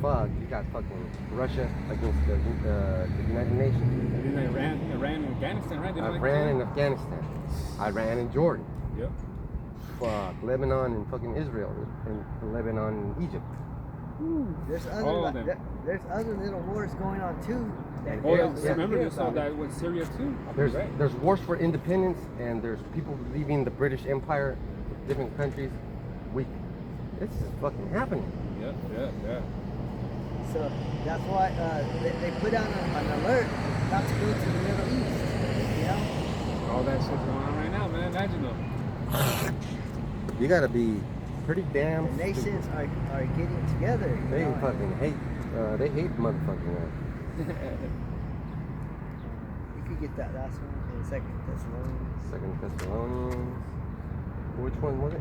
Fuck, you got fucking Russia against the United Nations. And then Iran and Afghanistan, right? Iran and Afghanistan. Iran and Jordan. Yep. Fuck, Lebanon and fucking Israel, and Lebanon and Egypt. There's All of them. there's other little wars going on too. Remember they saw that with Syria too. There's wars for independence, and there's people leaving the British Empire, different countries. This is fucking happening. Yeah. So that's why they put out an alert not to go to the Middle East. You know? All that shit's going on right now, man. Imagine though. You gotta be pretty damn. The nations are getting together. They fucking hate. They hate motherfucking us. You could get that last one in Second Thessalonians. Second Thessalonians. Which one was it?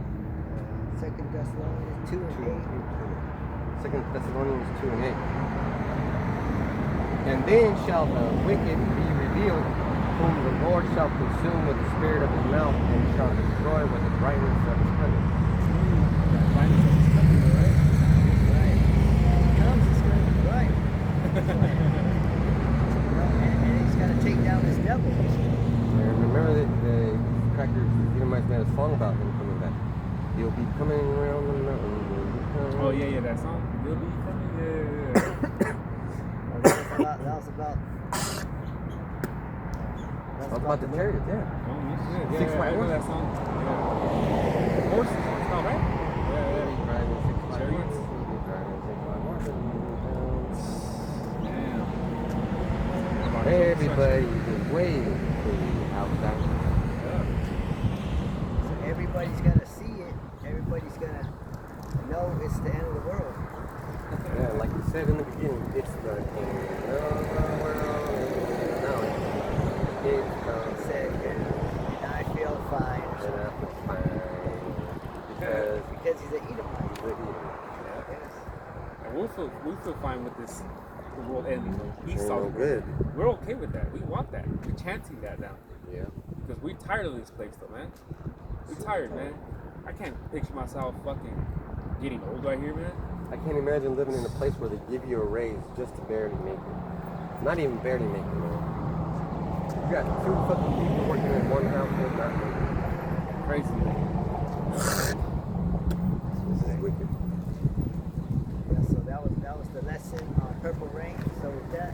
Second Thessalonians 2 and 8. Second Thessalonians 2 and 8. And then shall the wicked be revealed, whom the Lord shall consume with the spirit of his mouth, and shall destroy with the brightness of his coming. Right. When he comes, it's going to be right. And he's going to take down this devil. And remember that the crackers, the Edomites made a song about him coming back. He'll be coming around the mountain. Oh yeah, that song. He'll be coming. That was about the chariots, yeah. Oh, yeah. Six white I know horses. that song. Yeah. Horses, it's called, right? Yeah. Driving 6 white Chariots. horses. He'll be driving 6 white horses. Damn. Everybody is waiting for you outside. So everybody's gonna see it. Everybody's gonna know it's the end of the world. Yeah, like you said in the beginning, it's the end of the world. Now it's Said, and I feel fine. Or and I something. feel fine Because he's an Edomite. he's an idiot. Yes. And we'll feel fine with this. The world ending. Ain't no good. We're okay with that. We want that. We're chanting that now. Yeah. Because we're tired of this place, though, man. We're tired, man. I can't picture myself fucking getting old right here, man. I can't imagine living in a place where they give you a raise just to barely make it. Not even barely make it, man. You got 2 fucking people working in one household, not making it. Crazy. This is wicked. Yeah, so that was the lesson on Purple Rain. So with that,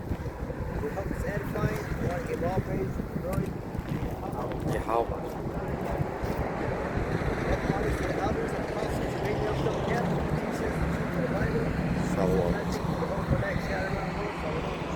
we hope it's edifying. We want to give all praise to the glory. Yeah, how about